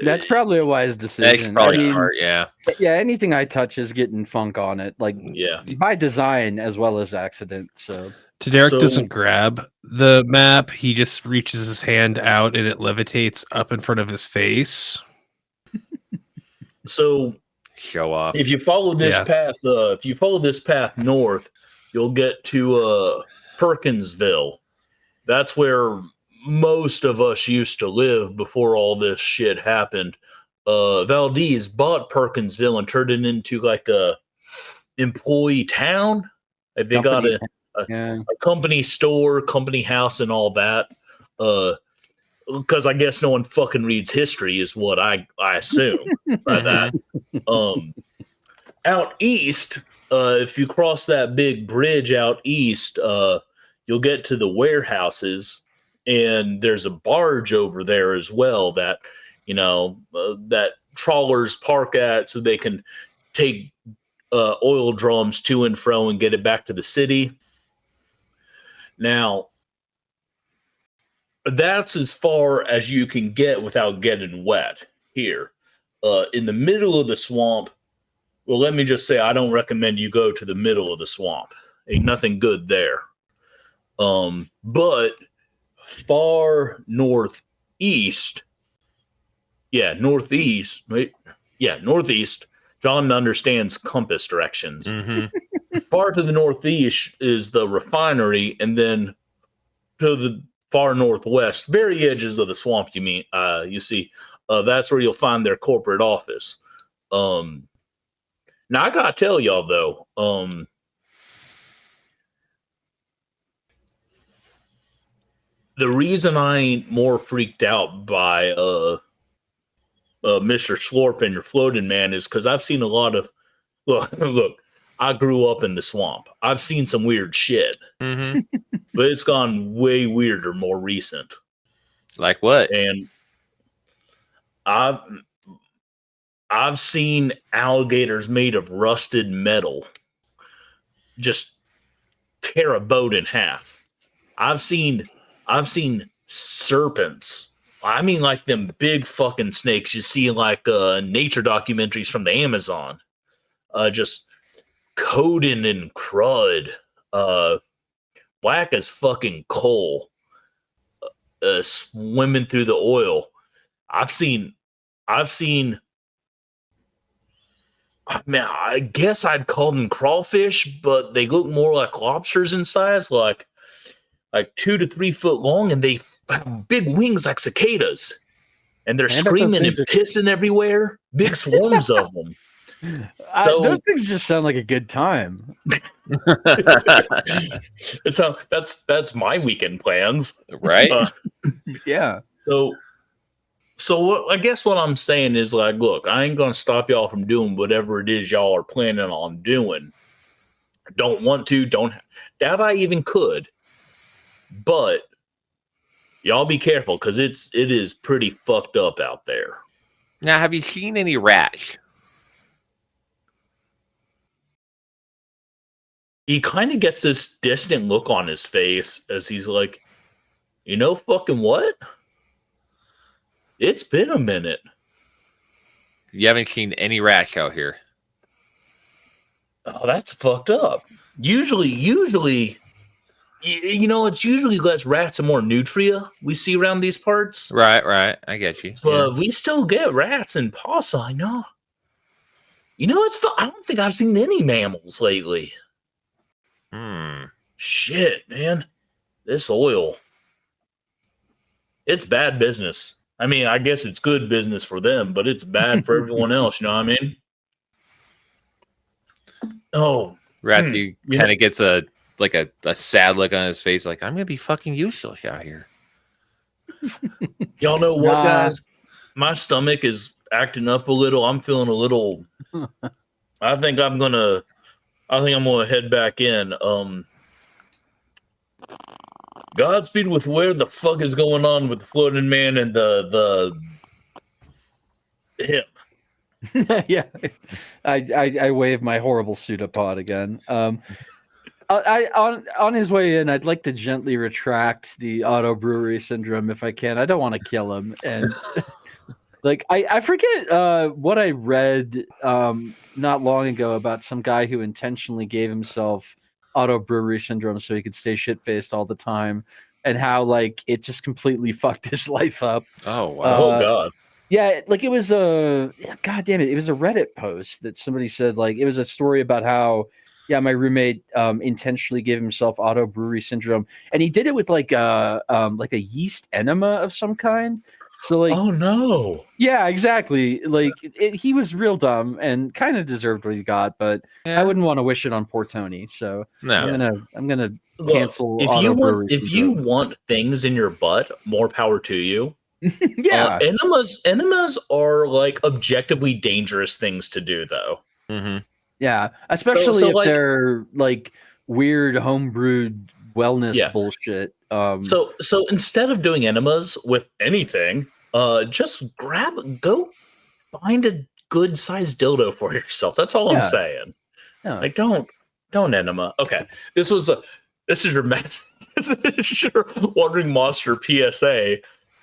That's probably a wise That's decision. probably smart, yeah. Yeah, anything I touch is getting funk on it, like Yeah. by design as well as accident. So Derek So- doesn't grab the map. He just reaches his hand out and it levitates up in front of his face. So Show off. if you follow this path north, you'll get to Perkinsville. That's where most of us used to live before all this shit happened. Valdeez bought Perkinsville and turned it into like a employee town. Like they got a company store, company house, and all that. Because I guess no one fucking reads history, is what I assume by that. Out east, if you cross that big bridge out east, you'll get to the warehouses, and there's a barge over there as well that that trawlers park at, so they can take oil drums to and fro and get it back to the city. Now, that's as far as you can get without getting wet here. In the middle of the swamp, Well, let me just say, I don't recommend you go to the middle of the swamp. Ain't nothing good there. But far northeast, northeast. John understands compass directions. Mm-hmm. Far to the northeast is the refinery, and then to the far northwest, very edges of the swamp. You see, that's where you'll find their corporate office. Now I gotta tell y'all though, the reason I ain't more freaked out by Mr. Schlorp and your floating man is because I've seen a lot of look. I grew up in the swamp. I've seen some weird shit, Mm-hmm. but it's gone way weirder, more recent. Like what? And I've seen alligators made of rusted metal just tear a boat in half. I've seen serpents. I mean, like them big fucking snakes you see in like nature documentaries from the Amazon, just coated in crud, black as fucking coal, swimming through the oil. I've seen. Man, I guess I'd call them crawfish, but they look more like lobsters in size, like 2 to 3 foot long, and they have big wings like cicadas, and they're screaming and pissing everywhere. Big swarms of them. So those things just sound like a good time. That's my weekend plans, Right? Yeah. So I guess what I'm saying is like, look, I ain't gonna stop y'all from doing whatever it is y'all are planning on doing. Don't want to, don't doubt I even could, but y'all be careful because it is pretty fucked up out there. Now, have you seen any rats? He kind of gets this distant look on his face as he's like, you know, fucking what? It's been a minute. You haven't seen any rats out here. Oh, that's fucked up. Usually, you know, it's usually less rats and more nutria we see around these parts. Right. I get you. But we still get rats and possum. I know. You know, I don't think I've seen any mammals lately. Shit, man. This oil. It's bad business. I mean, I guess it's good business for them, but it's bad for everyone else. You know what I mean? Oh, Ratthew kind of gets a sad look on his face, like, I'm gonna be fucking useless out here. y'all know what, guys? My stomach is acting up a little. I'm feeling a little. I think I'm gonna head back in. Godspeed with where the fuck is going on with the floating man and the him. Yeah, I wave my horrible pseudopod again. On his way in, I'd like to gently retract the auto brewery syndrome if I can. I don't want to kill him, and like I forget what I read not long ago about some guy who intentionally gave himself auto brewery syndrome so he could stay shit-faced all the time, and how like it just completely fucked his life up. Oh wow. Oh god. Yeah, like it was god damn it, it was a Reddit post that somebody said, like, it was a story about how my roommate intentionally gave himself auto brewery syndrome, and he did it with like a yeast enema of some kind. So like, oh no. Yeah, exactly. Like he was real dumb and kind of deserved what he got, but Yeah. I wouldn't want to wish it on Portoni. So No. I'm gonna Look, cancel. If you want things in your butt, more power to you. Yeah, Enemas are like objectively dangerous things to do, though. Mm-hmm. yeah, especially So, if like, they're like weird homebrewed wellness bullshit. So instead of doing enemas with anything, just go find a good sized dildo for yourself. That's all I'm saying. Yeah. Like don't enema. Okay, this is your Wandering Monster PSA.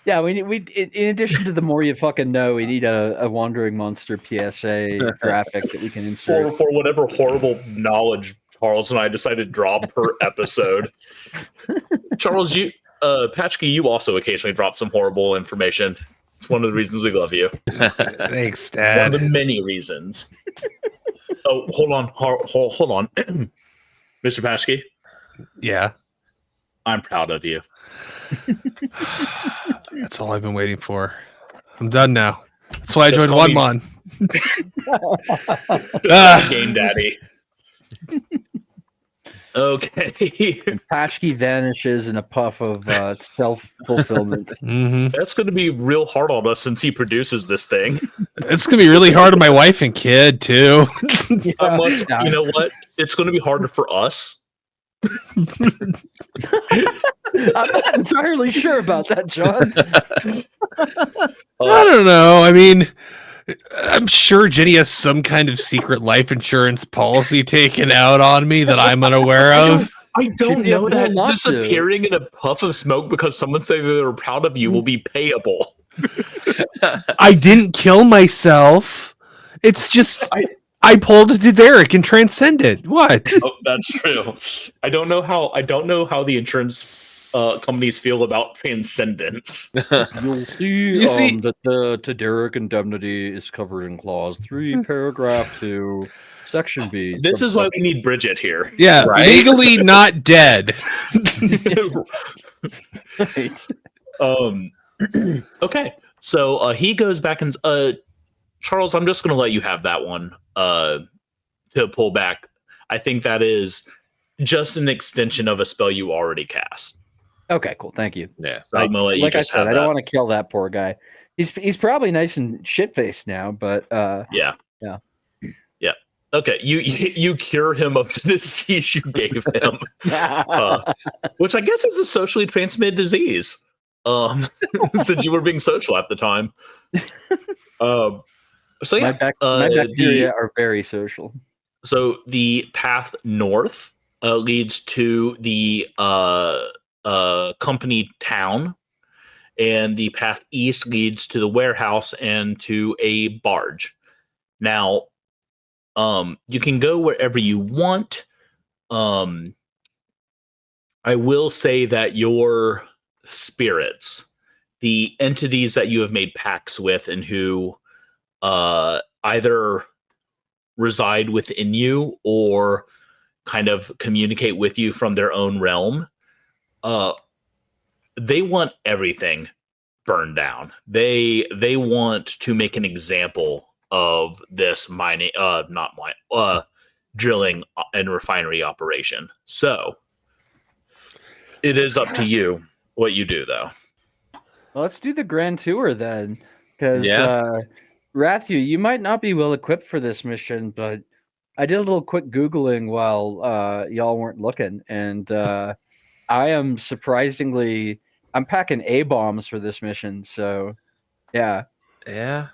Yeah, in addition to the more you fucking know, we need a wandering monster PSA graphic that we can insert. For whatever horrible knowledge Charles and I decided to drop per episode. Charles, Paschke, you also occasionally drop some horrible information. It's one of the reasons we love you. Thanks, One Dad. of the many reasons. Oh, hold on. Hold on. Mr. Paschke, Yeah, I'm proud of you. that's all I've been waiting for. I'm done now. That's why I Just joined call me- One Game Daddy. Okay. Paschke vanishes in a puff of self-fulfillment. hmm That's going to be real hard on us since he produces this thing. It's gonna be really hard on my wife and kid too. Unless, Yeah. you know what? It's going to be harder for us. I'm not entirely sure about that, John. I don't know. I mean, I'm sure Jenny has some kind of secret life insurance policy taken out on me that I'm unaware of. I don't She'd be know a fool that not to. disappearing in a puff of smoke because someone said they were proud of you will be payable. I didn't kill myself. It's just I pulled to Derek and transcended. What? Oh, that's true. I don't know how the insurance companies feel about transcendence. You'll see, You see- that the Tadaric indemnity is covered in Clause 3, Paragraph 2, Section B. This is why we need Bridget here. Yeah, Right? legally not dead. Right. Okay, so he goes back and Charles, I'm just going to let you have that one to pull back. I think that is just an extension of a spell you already cast. Okay, cool. Thank you. Yeah. So I'm going to let you Like I just said, have I don't that. want to kill that poor guy. He's probably nice and shit faced now, but Yeah. Yeah. Yeah. Okay. You cure him of the disease you gave him, which I guess is a socially transmitted disease. Since you were being social at the time. So yeah, my bacteria are very social. so the path north leads to the company town, and the path east leads to the warehouse and to a barge. Now, you can go wherever you want. I will say that your spirits, the entities that you have made pacts with and who either reside within you or kind of communicate with you from their own realm, they want everything burned down. They want to make an example of this mining, drilling and refinery operation. So it is up to you what you do, though. Well, let's do the grand tour then, because Yeah. Ratthew, you might not be well equipped for this mission, but I did a little quick Googling while y'all weren't looking, and I am surprisingly, I'm packing A-bombs for this mission, so yeah. Yeah.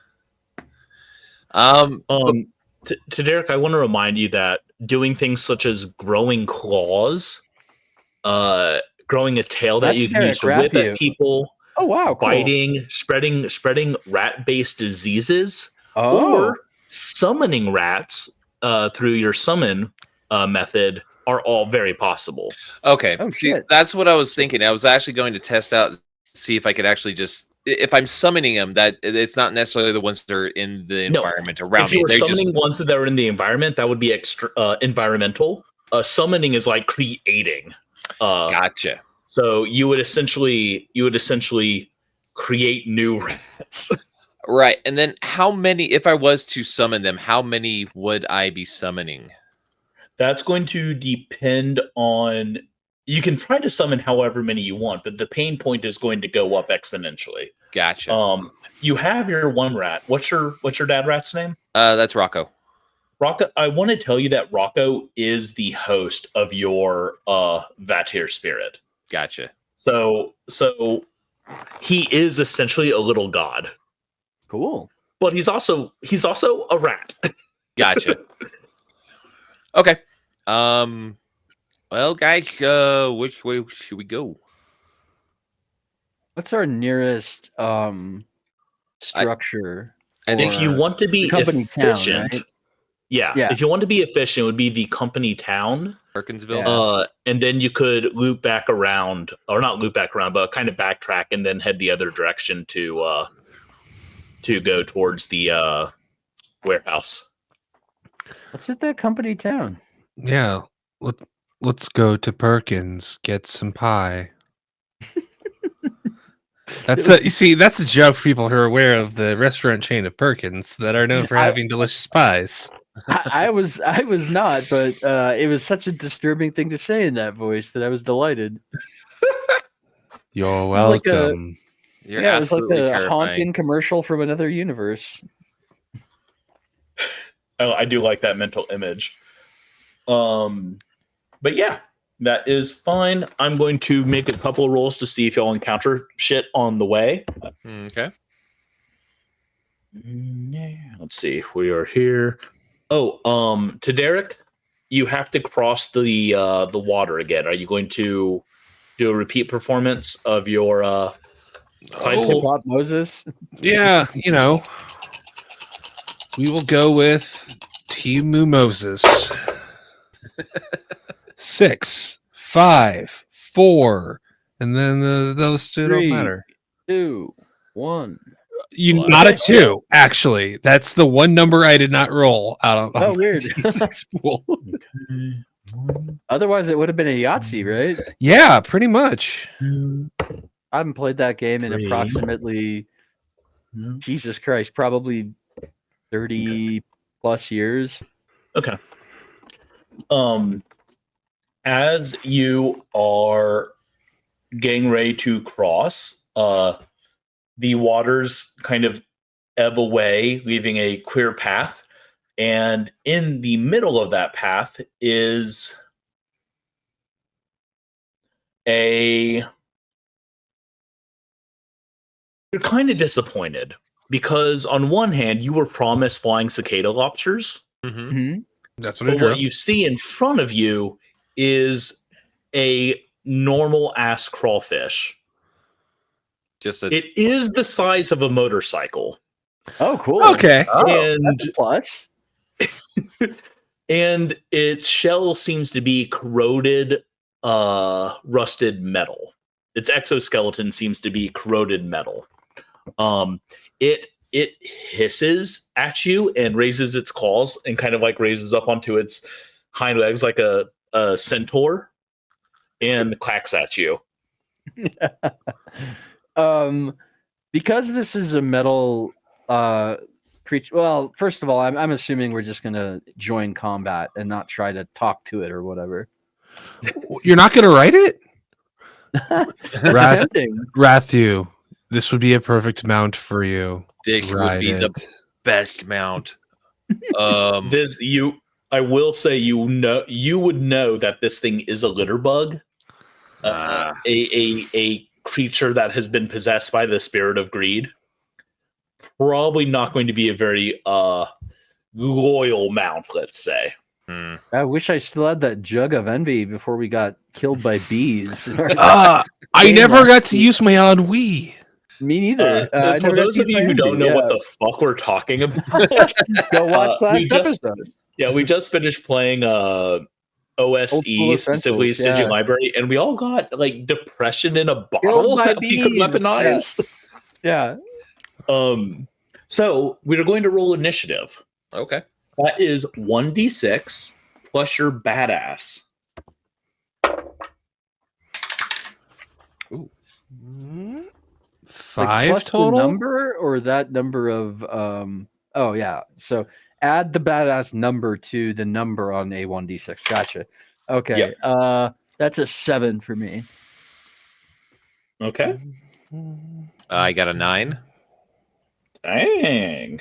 To Derek, I want to remind you that doing things such as growing claws, growing a tail that That's you can use to whip Ratthew. at people, Oh wow, cool. biting, spreading rat-based diseases, Oh, or summoning rats through your summon method are all very possible. Okay. Oh, See, shit. that's what I was thinking. I was actually going to test out, see if I could actually just, if I'm summoning them, that it's not necessarily the ones that are in the No, environment around If you me. were They're summoning just, ones that are in the environment, that would be extra environmental. Summoning is like creating. gotcha. So you would essentially create new rats. Right. And then how many, if I was to summon them, how many would I be summoning? That's going to depend on. You can try to summon however many you want, but the pain point is going to go up exponentially. Gotcha. You have your one rat. What's your dad rat's name? That's Rocco. Rocco. I want to tell you that Rocco is the host of your Vatir spirit. Gotcha. So he is essentially a little god, cool. but he's also a rat. Gotcha. Okay. Well, guys, which way should we go? What's our nearest structure? If you for want to be the company town, efficient, right? yeah. Yeah. If you want to be efficient, it would be the company town. Perkinsville. Yeah. And then you could loop back around, or not loop back around, but kind of backtrack and then head the other direction to go towards the warehouse. What's at that company town? Yeah. Let's go to Perkins, get some pie. You see, that's a joke for people who are aware of the restaurant chain of Perkins that are known for having delicious pies. I was not, but it was such a disturbing thing to say in that voice that I was delighted. You're was like a- welcome. You're Yeah, it was like absolutely a terrifying. honking commercial from another universe. Oh, I do like that mental image. But yeah, that is fine. I'm going to make a couple of rolls to see if y'all encounter shit on the way. Okay. Yeah, let's see. We are here. Oh, to Derek, you have to cross the water again. Are you going to do a repeat performance of your tide Oh, pool? Pop Moses. Yeah, we will go with Team Moses. 6, 5, 4, and then those two don't 3, matter. 2, 1. Not a 2, actually. That's the one number I did not roll out of. Oh, weird. Pool. Okay. Otherwise, it would have been a Yahtzee, right? Yeah, pretty much. I haven't played that game in 3. approximately, Jesus Christ, probably 30 plus years. Okay. As you are getting ready to cross, the waters kind of ebb away, leaving a clear path. And in the middle of that path is you're kind of disappointed because on one hand, you were promised flying cicada lobsters. Mm-hmm. Mm-hmm. That's what I But drew. what you see in front of you is a normal ass crawfish. Just a It is the size of a motorcycle. Oh, cool. Okay. Oh, And- that's a plus. And its shell seems to be corroded, rusted metal. Its exoskeleton seems to be corroded metal. It hisses at you and raises its claws and kind of like raises up onto its hind legs like a centaur and clacks at you. Because this is a metal creature. Well, first of all, I'm assuming we're just gonna join combat and not try to talk to it or whatever. You're not going to write it? That's Right. tempting. Ratthew, this would be a perfect mount for you. dish would Ride be the it. best mount. I will say you would know that this thing is a litter bug. A creature that has been possessed by the spirit of greed. Probably not going to be a very loyal mount, let's say. I wish I still had that jug of envy before we got killed by bees. I Game never last got to week. use my ennui. Me neither. I For never got those to of use you my who don't envy, know what yeah. the fuck we're talking about, Go watch we last just- episode. yeah, we just finished playing Old OSE, School specifically Essentials, Stygian yeah. Library, and we all got like depression in a bottle Killed by that we could bees. weaponize. Yeah. So we're going to roll initiative. Okay. That is 1d6 plus your badass. Five plus total? the number or that number of oh yeah. So add the badass number to the number on A1D6. Gotcha. Okay. That's a 7 for me. Okay. I got a 9. Dang.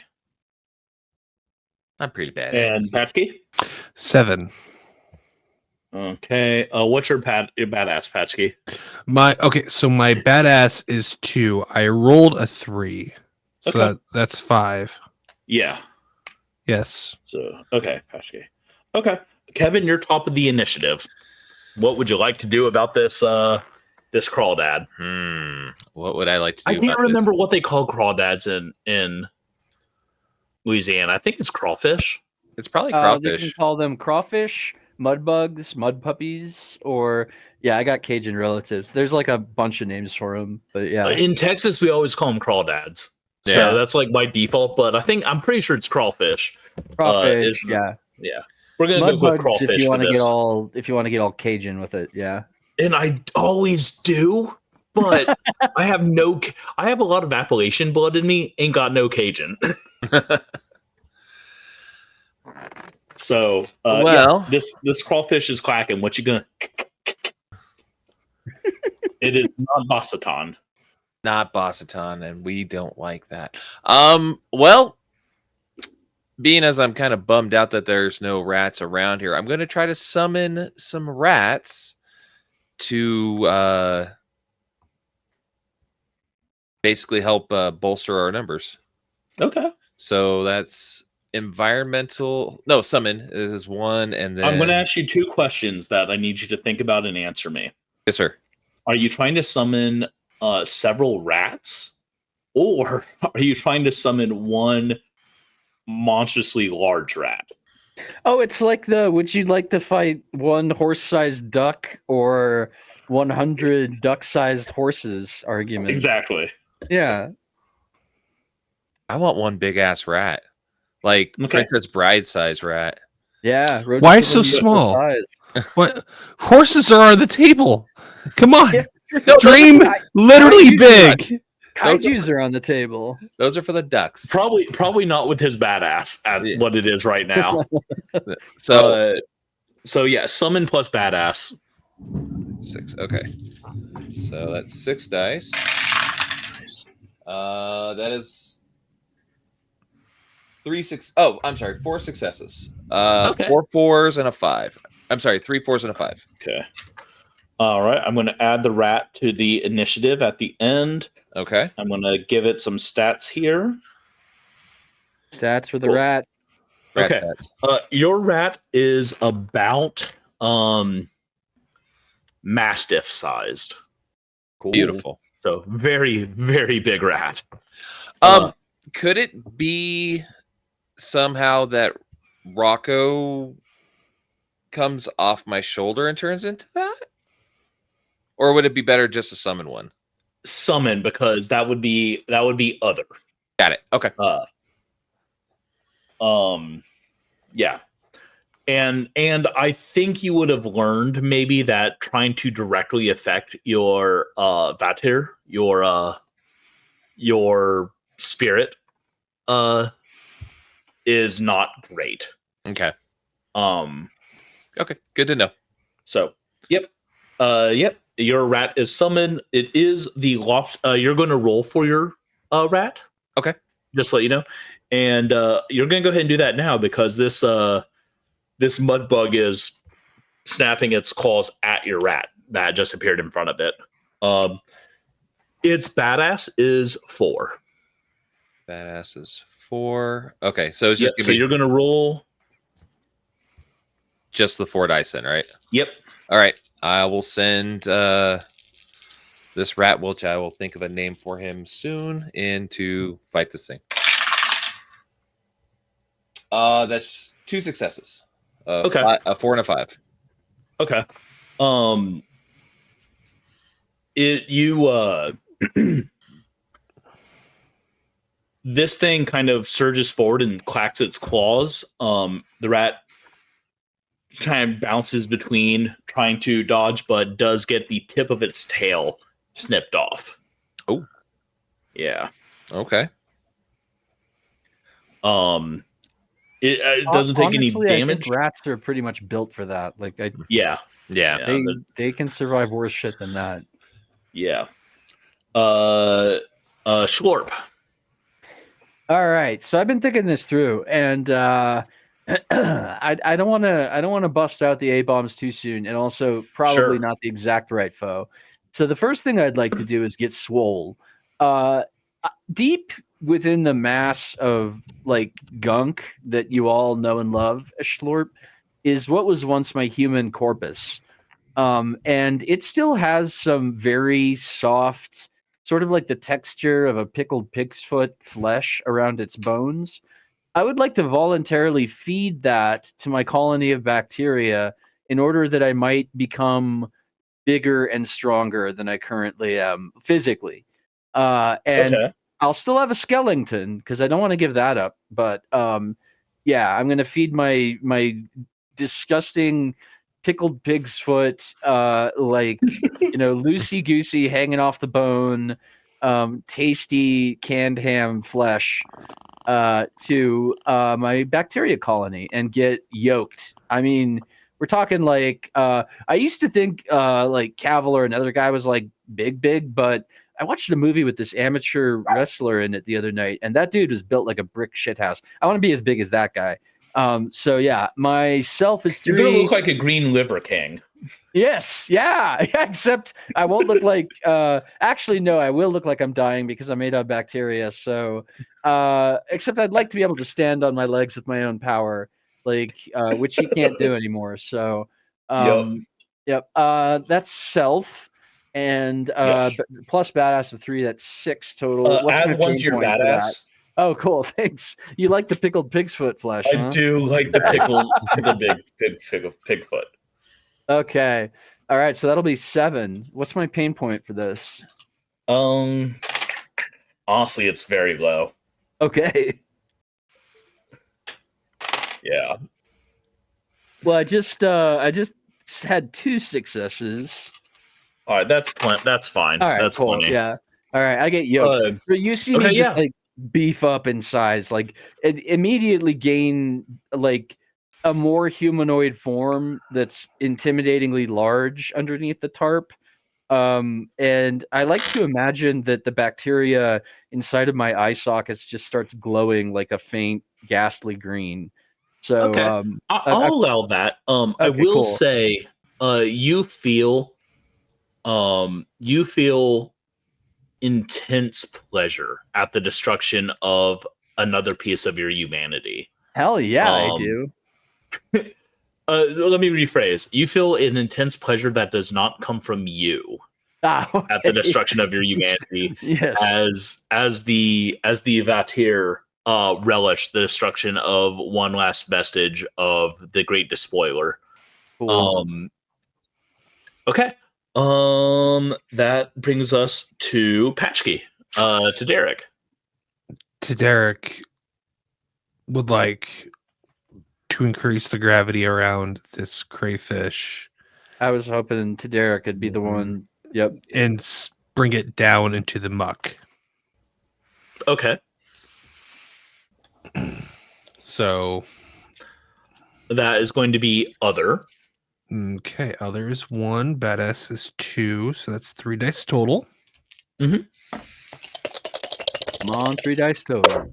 I'm pretty bad. And Paschke? 7. Okay. What's your badass, Paschke? So my badass is 2. I rolled a 3. So Okay. that's 5. Yeah. Yes. So, okay, Paschke. Okay. Kevin, you're top of the initiative. What would you like to do about this this crawdad. What would I like to do? I can't about remember this? what they call crawdads in Louisiana. I think it's crawfish. It's probably They can crawfish. call them crawfish, mud bugs, mud puppies, or I got Cajun relatives. There's like a bunch of names for them, but yeah. In Texas, we always call them crawdads. Yeah. So that's like by default, but I'm pretty sure it's crawfish. Crawfish, Yeah. We're gonna mud go with bugs crawfish if you want to for this. get all Cajun with it, yeah. And I always do, but I have a lot of Appalachian blood in me, ain't got no Cajun. So this crawfish is quacking. What you gonna? It is not Bossaton. Not Bossaton, and we don't like that. Well, being as I'm kind of bummed out that there's no rats around here, I'm going to try to summon some rats to basically help bolster our numbers. Okay. So that's summon is one, and then I'm going to ask you 2 questions that I need you to think about and answer me. Yes, sir. Are you trying to summon several rats, or are you trying to summon one monstrously large rat? Oh, it's like would you like to fight one horse-sized duck or 100 duck-sized horses argument? Exactly. Yeah. I want one big ass rat, like Princess Bride size rat. Yeah. Why so small? What? Horses are on the table. Come on. Dream literally big. Kaijus are on the table. Those are for the ducks. Probably not with his badass at what it is right now. So yeah, summon plus badass. 6. Okay. So that's 6 dice. Nice. That is 4 successes. Okay. 4 4s and a 5. I'm sorry, 3 4s and a 5. Okay. All right. I'm going to add the rat to the initiative at the end. Okay. I'm going to give it some stats here. Stats for the rat. Rat Okay. stats. Your rat is about mastiff sized. Cool. Beautiful. So very, very big rat. Could it be somehow that Rocco comes off my shoulder and turns into that? Or would it be better just to summon one? Summon, because that would be other. Got it. Okay. Yeah. And I think you would have learned maybe that trying to directly affect your Vatir, your spirit, is not great. Okay. Okay, good to know. So, yep. Your rat is summoned. It is the loft. You're going to roll for your rat. Okay. Just to let you know, and you're going to go ahead and do that now because this mud bug is snapping its claws at your rat that just appeared in front of it. Its badass is 4. Badass is 4. Okay, so it's just so you're going to roll just the 4 dice then, right? Yep. All right. I will send this rat, which I will think of a name for him soon, in to fight this thing. That's 2 successes. Okay. A 4 and a 5. Okay. This thing kind of surges forward and clacks its claws. The rat kind of bounces between trying to dodge, but does get the tip of its tail snipped off. Oh. Yeah. Okay. It doesn't take any Honestly, damage. I think rats are pretty much built for that. Like, Yeah. they can survive worse shit than that. Yeah. Schlorp. All right, so I've been thinking this through, and I don't want to bust out the A bombs too soon, and also probably not the exact right foe. So the first thing I'd like to do is get Swole. Deep within the mass of like gunk that you all know and love as Schlorp is what was once my human corpus. And it still has some very soft, sort of like the texture of a pickled pig's foot flesh around its bones. I would like to voluntarily feed that to my colony of bacteria in order that I might become bigger and stronger than I currently am physically. And Okay. I'll still have a skeleton because I don't want to give that up. But yeah, I'm going to feed my disgusting pickled pig's foot, like loosey goosey, hanging off the bone, tasty canned ham flesh to my bacteria colony and get yoked. I mean, we're talking like I used to think like Cavill or another guy was like big, but I watched a movie with this amateur wrestler in it the other night, and that dude was built like a brick shithouse. I want to be as big as that guy. So yeah, myself is 3. You're gonna look like a green liver king. Yes, yeah. Except I won't look like. Actually, no, I will look like I'm dying because I'm made of bacteria. So, except I'd like to be able to stand on my legs with my own power, like which you can't do anymore. So, yep. That's self, and Yes. plus badass of 3. That's 6 total. What's my Add one pain to your point for that? badass. Oh, cool. Thanks. You like the pickled pig's foot flesh? I huh? do like the pickled pig foot. Okay. All right. So that'll be 7. What's my pain point for this? Honestly, it's very low. Okay. Yeah. Well, I just had 2 successes. All right, that's fine. All right, that's cool. plenty. Yeah. All right, I get yoked. So you see me just like beef up in size, like immediately gain like a more humanoid form that's intimidatingly large underneath the tarp. And I like to imagine that the bacteria inside of my eye sockets just starts glowing like a faint ghastly green. So Okay. I'll allow that. I will say you feel intense pleasure at the destruction of another piece of your humanity. Hell yeah, I do. Let me rephrase. You feel an intense pleasure that does not come from you at the destruction of your humanity. Yes. As the Vatir relish the destruction of one last vestige of the Great Despoiler. Cool. Okay. That brings us to Paschke. To Derek. To Derek would like to increase the gravity around this crayfish. I was hoping to Derek would be the one. Yep. And bring it down into the muck. Okay. So that is going to be other. Okay, other is 1, badass is 2, so that's 3 dice total. Come on, 3 dice total.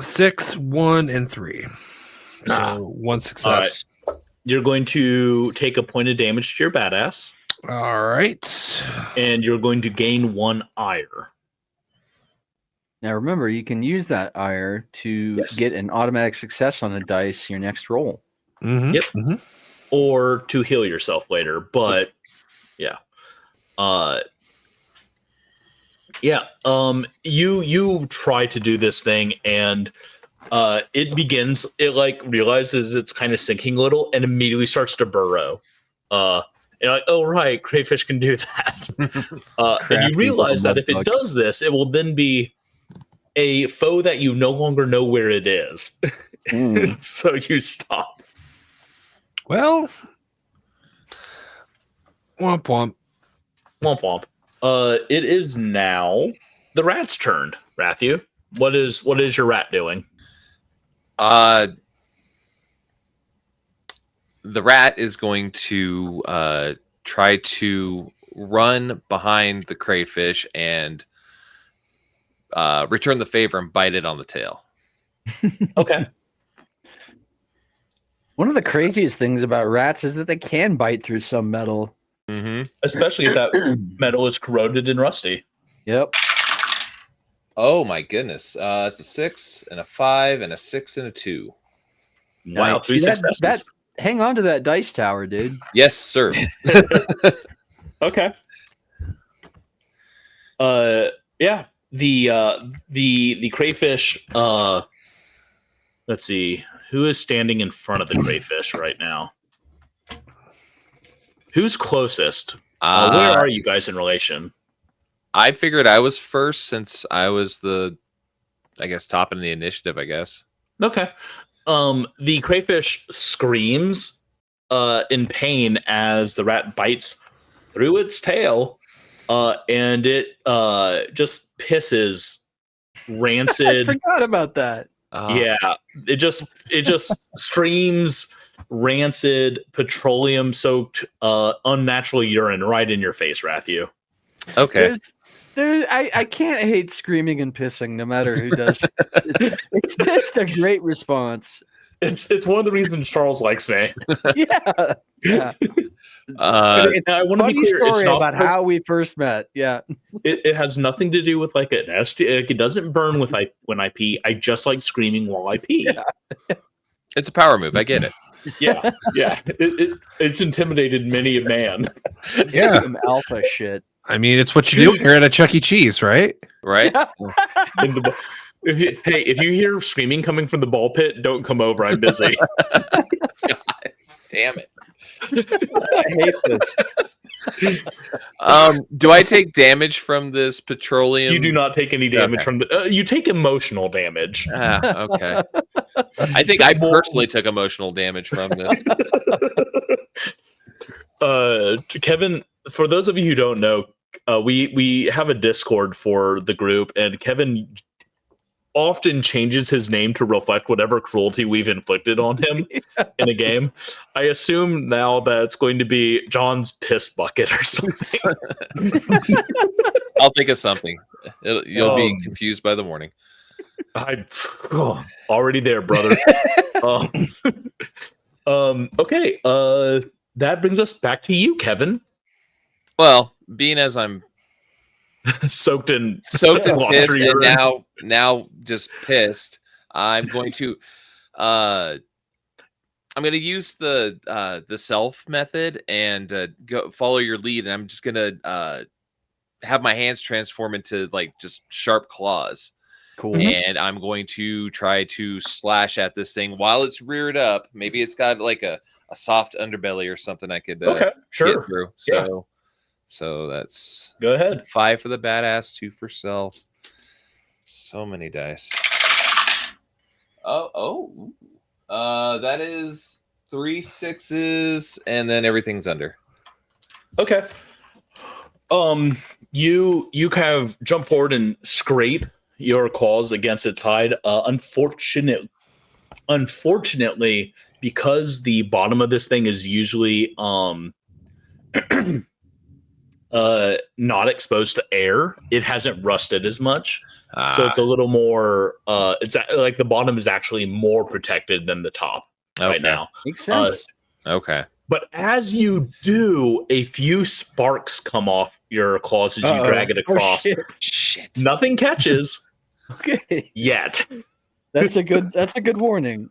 6, 1, and 3. So 1 success. Right. You're going to take a point of damage to your badass. All right. And you're going to gain 1 ire. Now remember, you can use that ire to get an automatic success on a dice your next roll. Yep. Or to heal yourself later, but yeah. You try to do this thing and it like realizes it's kind of sinking a little and immediately starts to burrow. And you're like, oh right, crayfish can do that. And you realize that if it does this, it will then be a foe that you no longer know where it is. So you stop. Well, womp womp. Womp womp. It is now the rat's turn. Ratthew, what is your rat doing? The rat is going to try to run behind the crayfish and return the favor and bite it on the tail. Okay. One of the craziest things about rats is that they can bite through some metal. Especially if that metal is corroded and rusty. Yep. Oh my goodness. It's a 6 and a 5 and a 6 and a 2. Wow, 3 successes. hang on to that dice tower, dude. Yes, sir. Okay. Yeah. The crayfish. Let's see. Who is standing in front of the crayfish right now? Who's closest? Where are you guys in relation? I figured I was first since I was top in the initiative, I guess. Okay. The crayfish screams in pain as the rat bites through its tail, and it just pisses rancid. I forgot about that. Yeah, it just streams rancid, petroleum-soaked, unnatural urine right in your face, Ratthew. Okay. I can't hate screaming and pissing, no matter who does. It's just a great response. It's one of the reasons Charles likes me. Yeah. I want to be clear. It's not about how we first met. Yeah. It has nothing to do with like an ST. It doesn't burn when I pee. I just like screaming while I pee. Yeah. It's a power move. I get it. Yeah. It's intimidated many a man. Yeah. Some alpha shit. I mean, it's what you do here at a Chuck E. Cheese, right? Right? If you hear screaming coming from the ball pit, don't come over. I'm busy. God damn it. I hate this. Do I take damage from this petroleum? You do not take any damage from the. You take emotional damage. Okay. I think I personally took emotional damage from this. Kevin, for those of you who don't know, we have a Discord for the group, and Kevin often changes his name to reflect whatever cruelty we've inflicted on him in a game. I assume now that it's going to be John's piss bucket or something. I'll think of something. You'll be confused by the morning. Already there, brother. Okay. That brings us back to you, Kevin. Well, being as I'm soaked in piss and now just pissed, I'm going to use the self method and go follow your lead, and I'm just gonna have my hands transform into like just sharp claws. Cool. And I'm going to try to slash at this thing while it's reared up. Maybe it's got like a soft underbelly or something I could get through. So that's go ahead. 5 for the badass, 2 for self. So many dice. That is 3 6s, and then everything's under. Okay. You kind of jump forward and scrape your claws against its hide. Unfortunately, because the bottom of this thing is usually not exposed to air, it hasn't rusted as much. So it's a little more it's like the bottom is actually more protected than the top right now. Makes sense. Okay. But as you do, a few sparks come off your claws as you drag it across. Shit. Nothing catches Okay. yet. That's a good warning.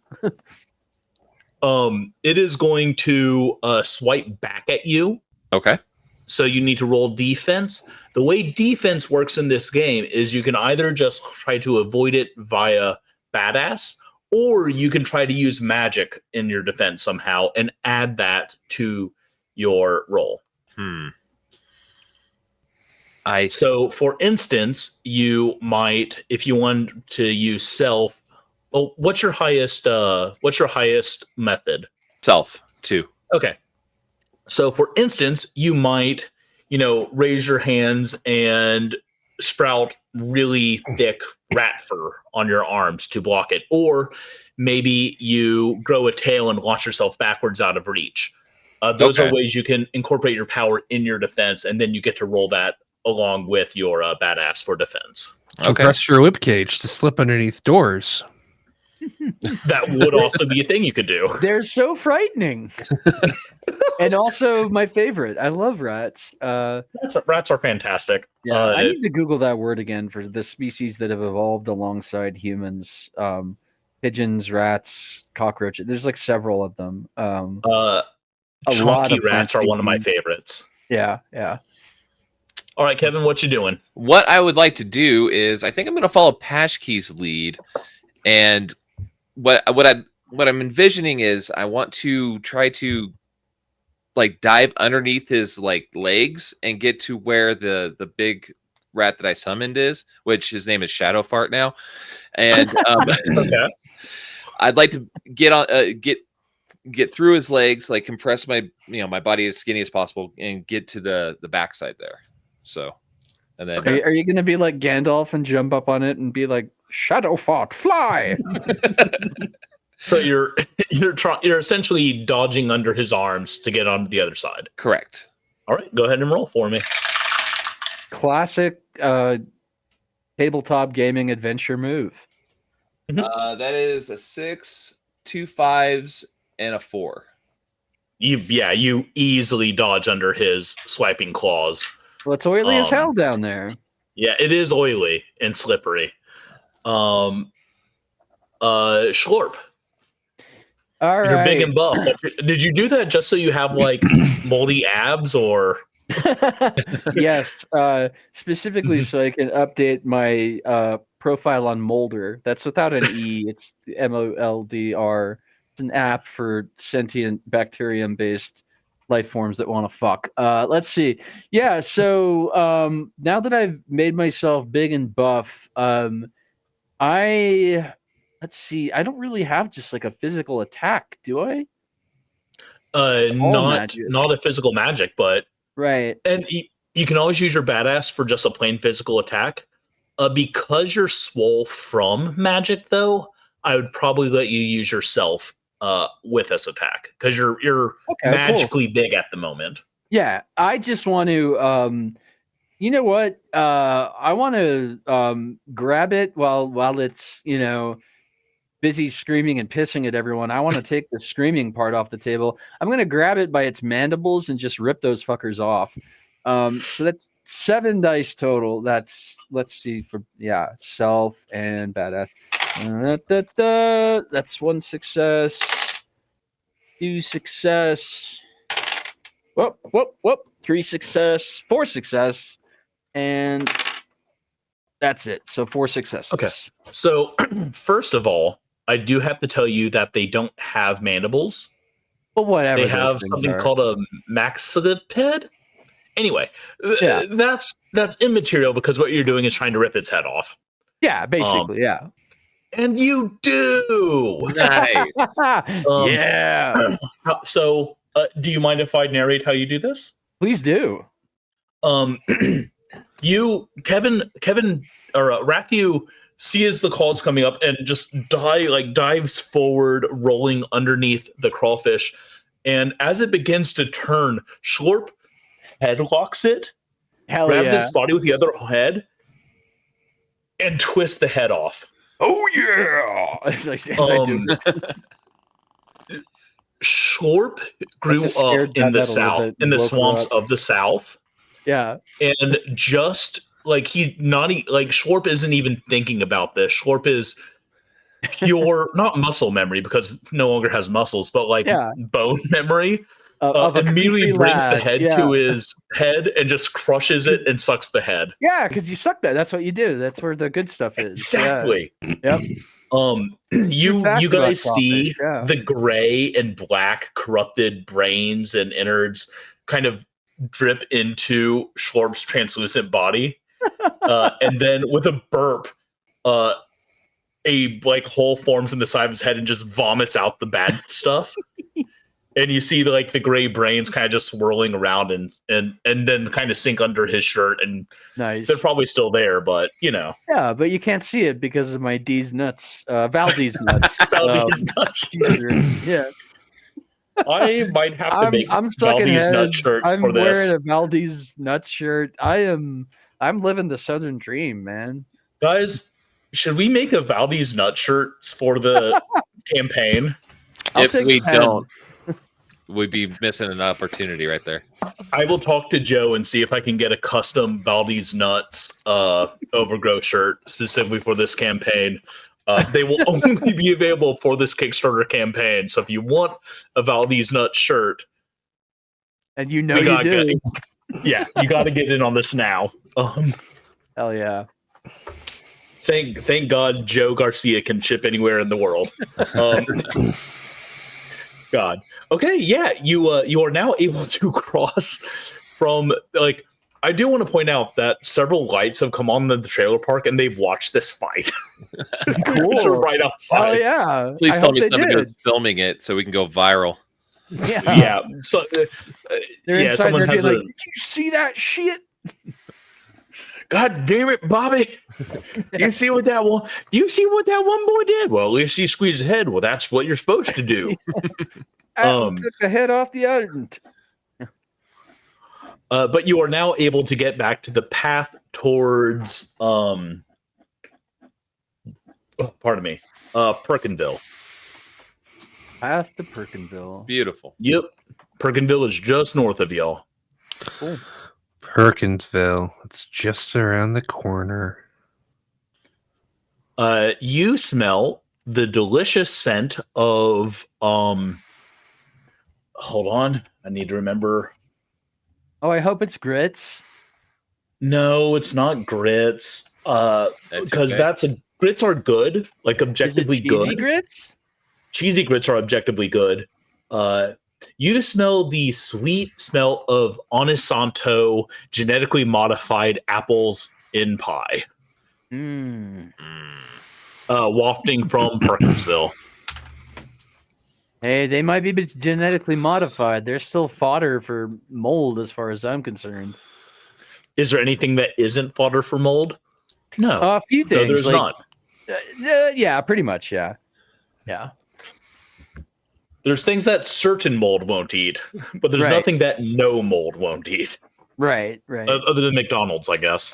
It is going to swipe back at you. Okay. So you need to roll defense. The way defense works in this game is you can either just try to avoid it via badass, or you can try to use magic in your defense somehow and add that to your roll. So, for instance, you might, if you want to use self. Well, what's your highest method? Self 2. Okay. So, for instance, you might, raise your hands and sprout really thick rat fur on your arms to block it. Or maybe you grow a tail and launch yourself backwards out of reach. Those are ways you can incorporate your power in your defense, and then you get to roll that along with your badass for defense. Compress your whip cage to slip underneath doors. That would also be a thing you could do. They're so frightening. And also my favorite. I love rats. Rats are fantastic. Yeah, I need to Google that word again for the species that have evolved alongside humans. pigeons, rats, cockroaches. There's like several of them. A lot Chunky of rats are plant one of my species. favorites. Yeah. All right, Kevin, what you doing? What I would like to do is, I think I'm going to follow Paschke's lead, and what I'm envisioning is, I want to try to like dive underneath his like legs and get to where the big rat that I summoned is, which his name is Shadow Fart now, and Okay. I'd like to get on get through his legs, like compress my my body as skinny as possible, and get to the backside there. So, and then Are you going to be like Gandalf and jump up on it and be like, Shadow Fart, fly? So you're essentially dodging under his arms to get on the other side. correct. All right, go ahead and roll for me. Classic tabletop gaming adventure move. That is a 6, 2 5s, and a 4. You easily dodge under his swiping claws. Well, it's oily as hell down there. Yeah, it is oily and slippery. Schlorp, All you're right. big and buff. Did you do that just so you have like moldy abs, or? Yes, specifically so I can update my profile on Molder. That's without an E. It's MOLDR. It's an app for sentient bacterium-based life forms that want to fuck. Let's see. Yeah, so now that I've made myself big and buff, let's see. I don't really have just like a physical attack, do I? Not magic. a physical magic, but Right. and you can always use your badass for just a plain physical attack. Because you're swole from magic, though, I would probably let you use yourself with this attack, because you're Okay, magically big at the moment. Yeah, I just want to you know what? I want to grab it while it's, busy screaming and pissing at everyone. I want to take the screaming part off the table. I'm going to grab it by its mandibles and just rip those fuckers off. So that's 7 dice total. That's, let's see, for self and badass. That's 1 success, 2 success. Whoop. 3 success, 4 success, and that's it. So 4 successes. Okay. So first of all, I do have to tell you that they don't have mandibles. But whatever. They those have things something are. called a maxilliped. Anyway, Yeah. that's immaterial, because what you're doing is trying to rip its head off. Yeah, basically, yeah. And you do. Nice. Yeah. So, do you mind if I narrate how you do this? Please do. Kevin or Ratthew sees the calls coming up and just dives forward, rolling underneath the crawfish. And as it begins to turn, Schlorp headlocks it, Hell grabs yeah. its body with the other head, and twists the head off. Oh yeah. As I do. Schlorp grew just up scared in Dad the a little South, bit in and the woke her swamps up. of the South. Yeah. And just like Schlorp isn't even thinking about this. Schlorp is pure, not muscle memory, because it no longer has muscles, but like bone memory. Of a Immediately country brings the lad, head to his head and just crushes it and sucks the head. Yeah, because you suck that. That's what you do. That's where the good stuff is. Exactly. Yeah. Yep. You fact about guys see crawfish, yeah. the gray and black corrupted brains and innards kind of drip into Schlorp's translucent body, and then with a burp, a black hole forms in the side of his head and just vomits out the bad stuff. And you see like the gray brains kind of just swirling around and then kind of sink under his shirt, and Nice. they're probably still there, but Yeah, but you can't see it because of my D's nuts. Valdeez nuts. Valdeez nuts. Yeah. I might have to make I'm sucking Valdeez nut heads. shirts I'm for this. wearing a Valdeez nuts shirt. I'm living the Southern dream, man. Guys, should we make a Valdeez nut shirts for the campaign? If we 10. don't, we'd be missing an opportunity right there. I will talk to Joe and see if I can get a custom Valdeez nuts Overgrowth shirt specifically for this campaign. They will only be available for this Kickstarter campaign. So if you want a Valdeez Nut shirt, And you know we you gotta do. yeah, you got to get in on this now. Hell yeah. Thank God Joe Garcia can ship anywhere in the world. God. Okay, yeah, you are now able to cross from like. I do want to point out that several lights have come on in the trailer park and they've watched this fight. Cool. You're right outside. Hell yeah. Please I tell hope me they somebody was did. filming it so we can go viral. Yeah. Yeah. So They're yeah, inside someone there has being a. like, did you see that shit? God damn it, Bobby! You see what that one? You see what that one boy did? Well, at least he squeezed his head. Well, that's what you're supposed to do. Atom took the head off the other. But you are now able to get back to the path towards pardon me, Perkinville. Path to Perkinville. Beautiful. Yep. Perkinville is just north of y'all. Cool. Perkinsville. It's just around the corner. You smell the delicious scent of hold on, I need to remember. Oh, I hope it's grits. No, it's not grits. Because grits are good, like objectively Is it cheesy good. grits? Cheesy grits are objectively good. You smell the sweet smell of Onisanto genetically modified apples in pie, wafting from Perkinsville. Hey, they might be genetically modified. They're still fodder for mold, as far as I'm concerned. Is there anything that isn't fodder for mold? No. A few things. No, there's like, not. Yeah, pretty much. Yeah. Yeah. There's things that certain mold won't eat, but there's Right. nothing that no mold won't eat. Right. Other than McDonald's, I guess.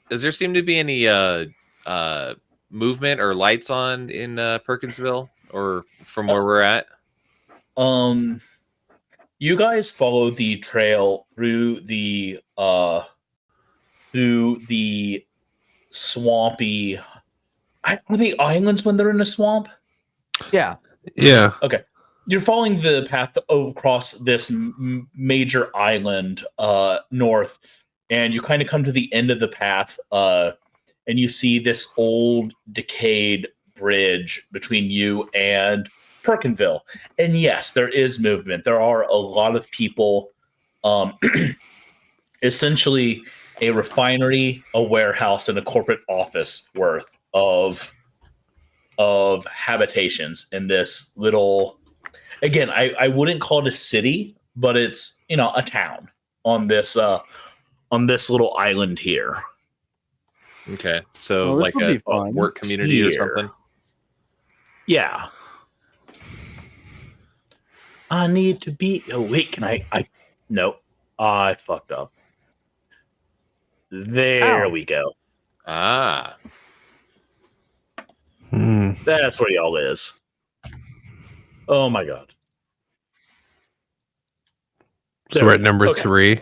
Does there seem to be any movement or lights on in Perkinsville or from where we're at? You guys follow the trail through the swampy. Are they islands when they're in a swamp? Yeah. Yeah. Okay. You're following the path across this major island north, and you kind of come to the end of the path, and you see this old decayed bridge between you and Perkinville. And yes, there is movement. There are a lot of people, essentially a refinery, a warehouse, and a corporate office worth of habitations in this little, again, I wouldn't call it a city, but it's, a town on this little island here. Okay, so Well, like this'll be a fun. work community or Here. something. Yeah. I need to be. Oh wait, can I? No, I fucked up. There Ow. we go. Ah, That's where y'all is. Oh my god. So There we're we at go. number Okay. 3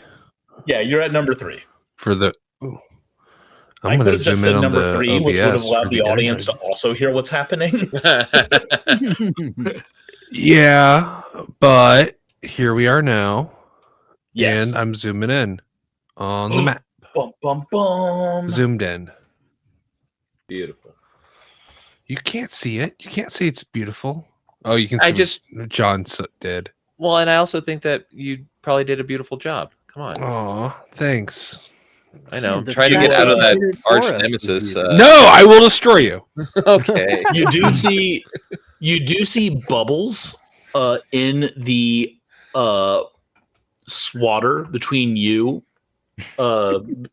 Yeah, you're at number 3. for the. I I'm could going to have just zoom said in on number the 3, which would have OBS allowed for the audience to internet. also hear what's happening. Yeah, but here we are now, Yes. and I'm zooming in on the map. Bum bum bum. Zoomed in. beautiful. You can't see it. You can't see it's beautiful. Oh, you can. I see just- what John did. Well, and I also think that you probably did a beautiful job. Come on, Oh, thanks. I know. The Trying to fact get out of that that you did it arch for us was nemesis. beautiful. No, I will destroy you. Okay. You do see bubbles in the swatter between you and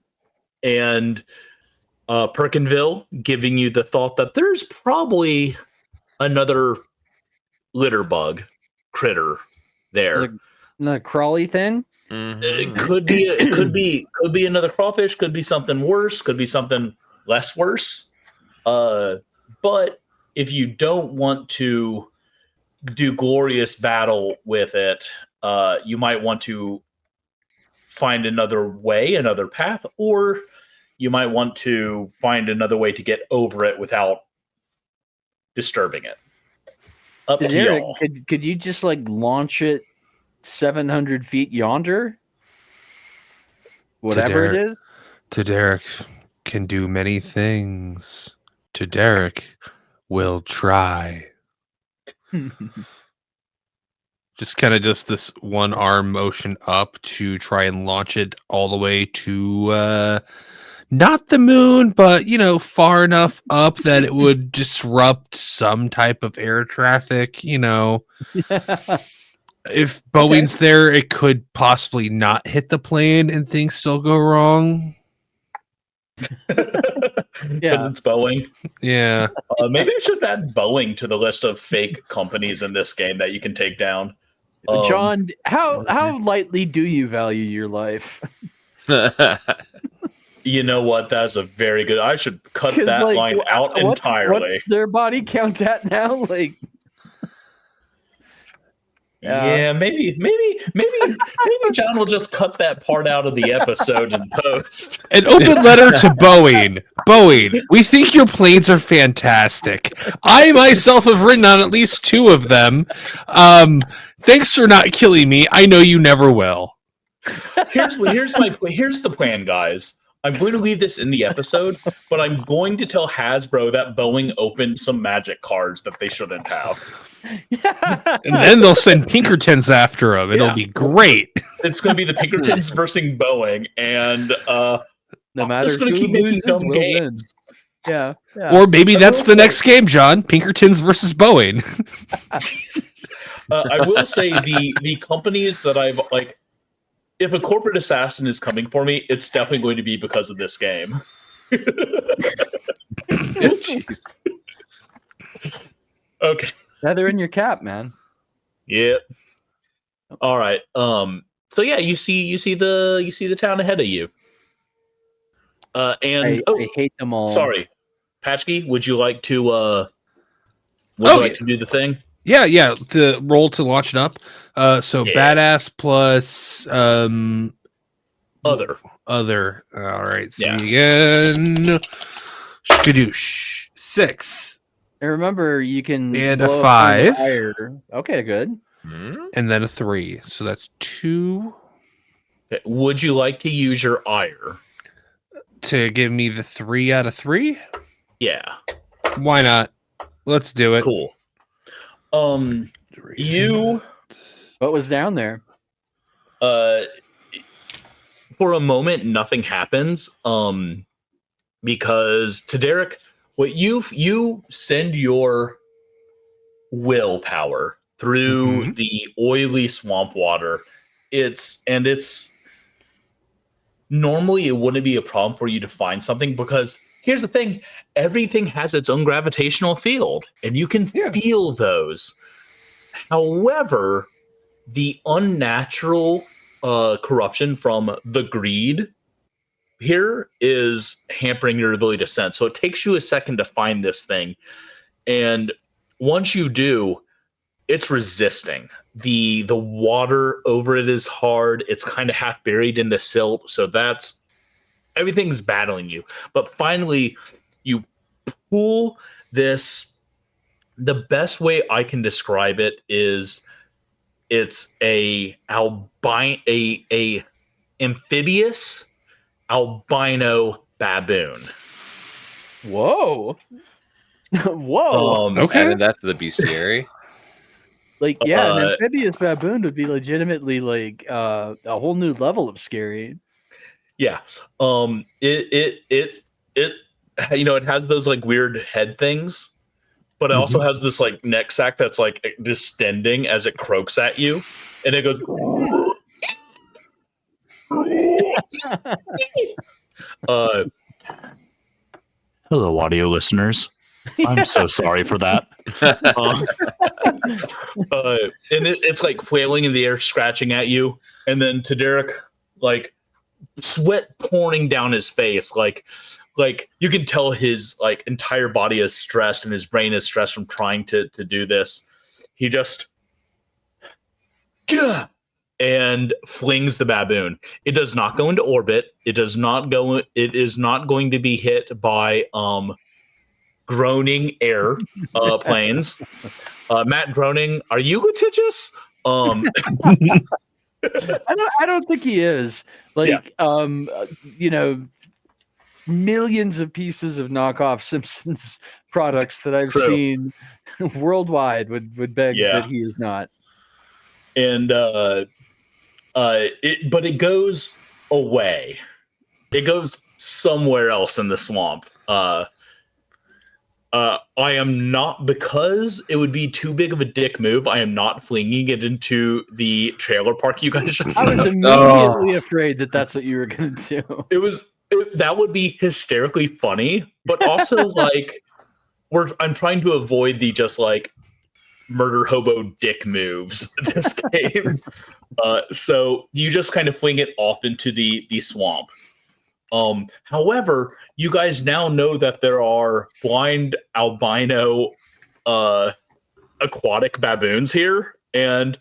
Perkinville, giving you the thought that there's probably another litter bug critter there. The crawly thing. Mhm. It could be another crawfish, could be something worse, could be something less worse. But if you don't want to do glorious battle with it, you might want to find another way, another path, or you might want to find another way to get over it without disturbing it. Up to Derek, y'all. could you just like launch it 700 feet yonder? Whatever it Derek. is. To Derek can do many things. To Derek will try. Just kind of just this one arm motion up to try and launch it all the way to not the moon, but far enough up that it would disrupt some type of air traffic. If Boeing's there, it could possibly not hit the plane and things still go wrong. Because it's Boeing. Yeah. Maybe I should add Boeing to the list of fake companies in this game that you can take down. John, how lightly do you value your life? You know what? That's a very good. I should cut 'Cause, that like, line out entirely. What's their body count at now? Like, Yeah, maybe John will just cut that part out of the episode and post. An open letter to Boeing. Boeing, we think your planes are fantastic. I myself have written on at least 2 of them. Thanks for not killing me. I know you never will. Here's the plan, guys. I'm going to leave this in the episode, but I'm going to tell Hasbro that Boeing opened some magic cards that they shouldn't have. And then they'll send Pinkertons after them. It'll be great. It's going to be the Pinkertons versus Boeing, and no matter just going to who keep making loses, dumb we'll games. win. Yeah. Or maybe I that's will the say- next game, John. Pinkertons versus Boeing. I will say the companies that I've like. If a corporate assassin is coming for me, it's definitely going to be because of this game. Jeez. Okay. Feather in your cap, man. Yep. All right. So yeah, you see the town ahead of you. And I hate them all. sorry, Paschke, would you like to do the thing? Yeah. The roll to launch it up. So Yeah. badass plus Other. All right. See Yeah. again. Skadoosh. 6. And remember, you can And a blow 5. fire. Okay, good. And then a 3. So that's 2 Okay. Would you like to use your ire? to give me the 3 out of 3. Yeah. Why not? Let's do it. Cool. You What was down there? for a moment nothing happens. Because to Derek, what you send your willpower through the oily swamp water. It's normally it wouldn't be a problem for you to find something because here's the thing, everything has its own gravitational field and you can feel those. However, the unnatural corruption from the greed here is hampering your ability to sense. So it takes you a second to find this thing. And once you do, it's resisting. The water over it is hard. It's kind of half buried in the silt. So that's everything's battling you. But finally, you pull this. The best way I can describe it is it's a amphibious albino baboon. Whoa. Whoa. Okay. Added that to the bestiary. Like, yeah, an amphibious baboon would be legitimately like a whole new level of scary. Yeah. It it has those like weird head things, but it also has this like neck sack that's like distending as it croaks at you, and it goes. Hello, audio listeners. I'm so sorry for that. And it's like flailing in the air, scratching at you, and then to Derek, like sweat pouring down his face, like you can tell his like entire body is stressed and his brain is stressed from trying to do this. He just and flings the baboon. It does not go into orbit. It is not going to be hit by groaning air planes. Matt groaning, are you litigious? I don't think he is. Like, millions of pieces of knockoff Simpsons products that I've seen worldwide would beg that he is not. And but it goes away. It goes somewhere else in the swamp. I am not, because it would be too big of a dick move, I am not flinging it into the trailer park you guys just I was immediately afraid that that's what you were going to do. That would be hysterically funny, but also like I'm trying to avoid the just like murder hobo dick moves in this game. So you just kind of fling it off into the swamp. However, you guys now know that there are blind albino aquatic baboons here, and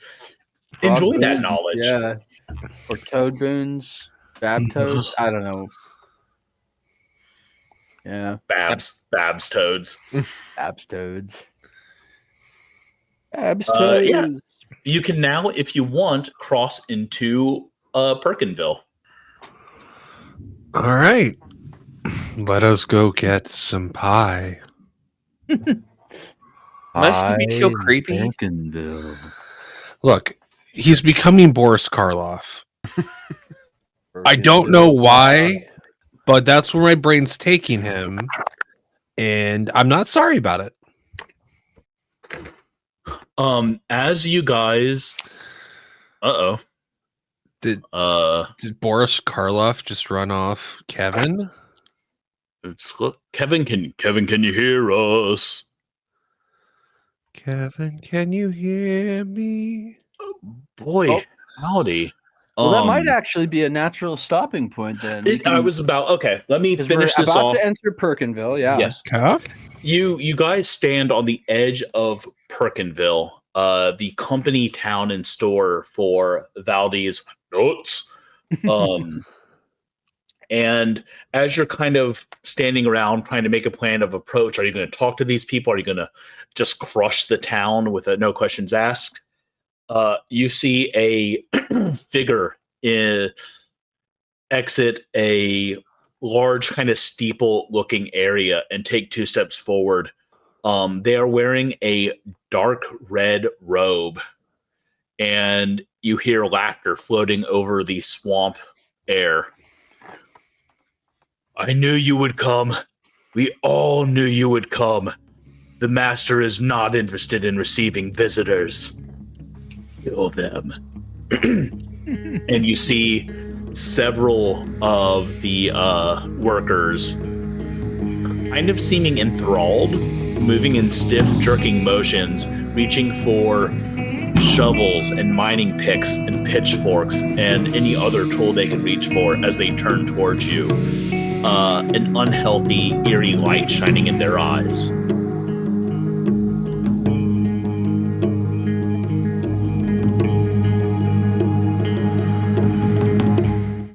enjoy that knowledge. Yeah. Or toad boons, bab toads. I don't know. Yeah. Babs toads. Babs toads. Babs toads. Yeah. You can now, if you want, cross into Perkinville. All right. Let us go get some pie. Must be so creepy. Perkinville. Look, he's becoming Boris Karloff. I don't know why, but that's where my brain's taking him, and I'm not sorry about it. As you guys, Did Boris Karloff just run off Kevin? Kevin, can you hear us? Kevin, can you hear me? Boy, howdy. Well, that might actually be a natural stopping point then. Let me finish this off. To enter Perkinville, yeah. Yes. You guys stand on the edge of Perkinville, the company town and store for Valdeez Nuts. And as you're kind of standing around trying to make a plan of approach, are you going to talk to these people? Are you going to just crush the town with no questions asked? You see a figure exit a large kind of steeple-looking area and take 2 steps forward. They are wearing a dark red robe, and you hear laughter floating over the swamp air. I knew you would come. We all knew you would come. The master is not interested in receiving visitors. Kill them. And you see several of the workers kind of seeming enthralled, moving in stiff, jerking motions, reaching for shovels and mining picks and pitchforks and any other tool they can reach for as they turn towards you. An unhealthy, eerie light shining in their eyes.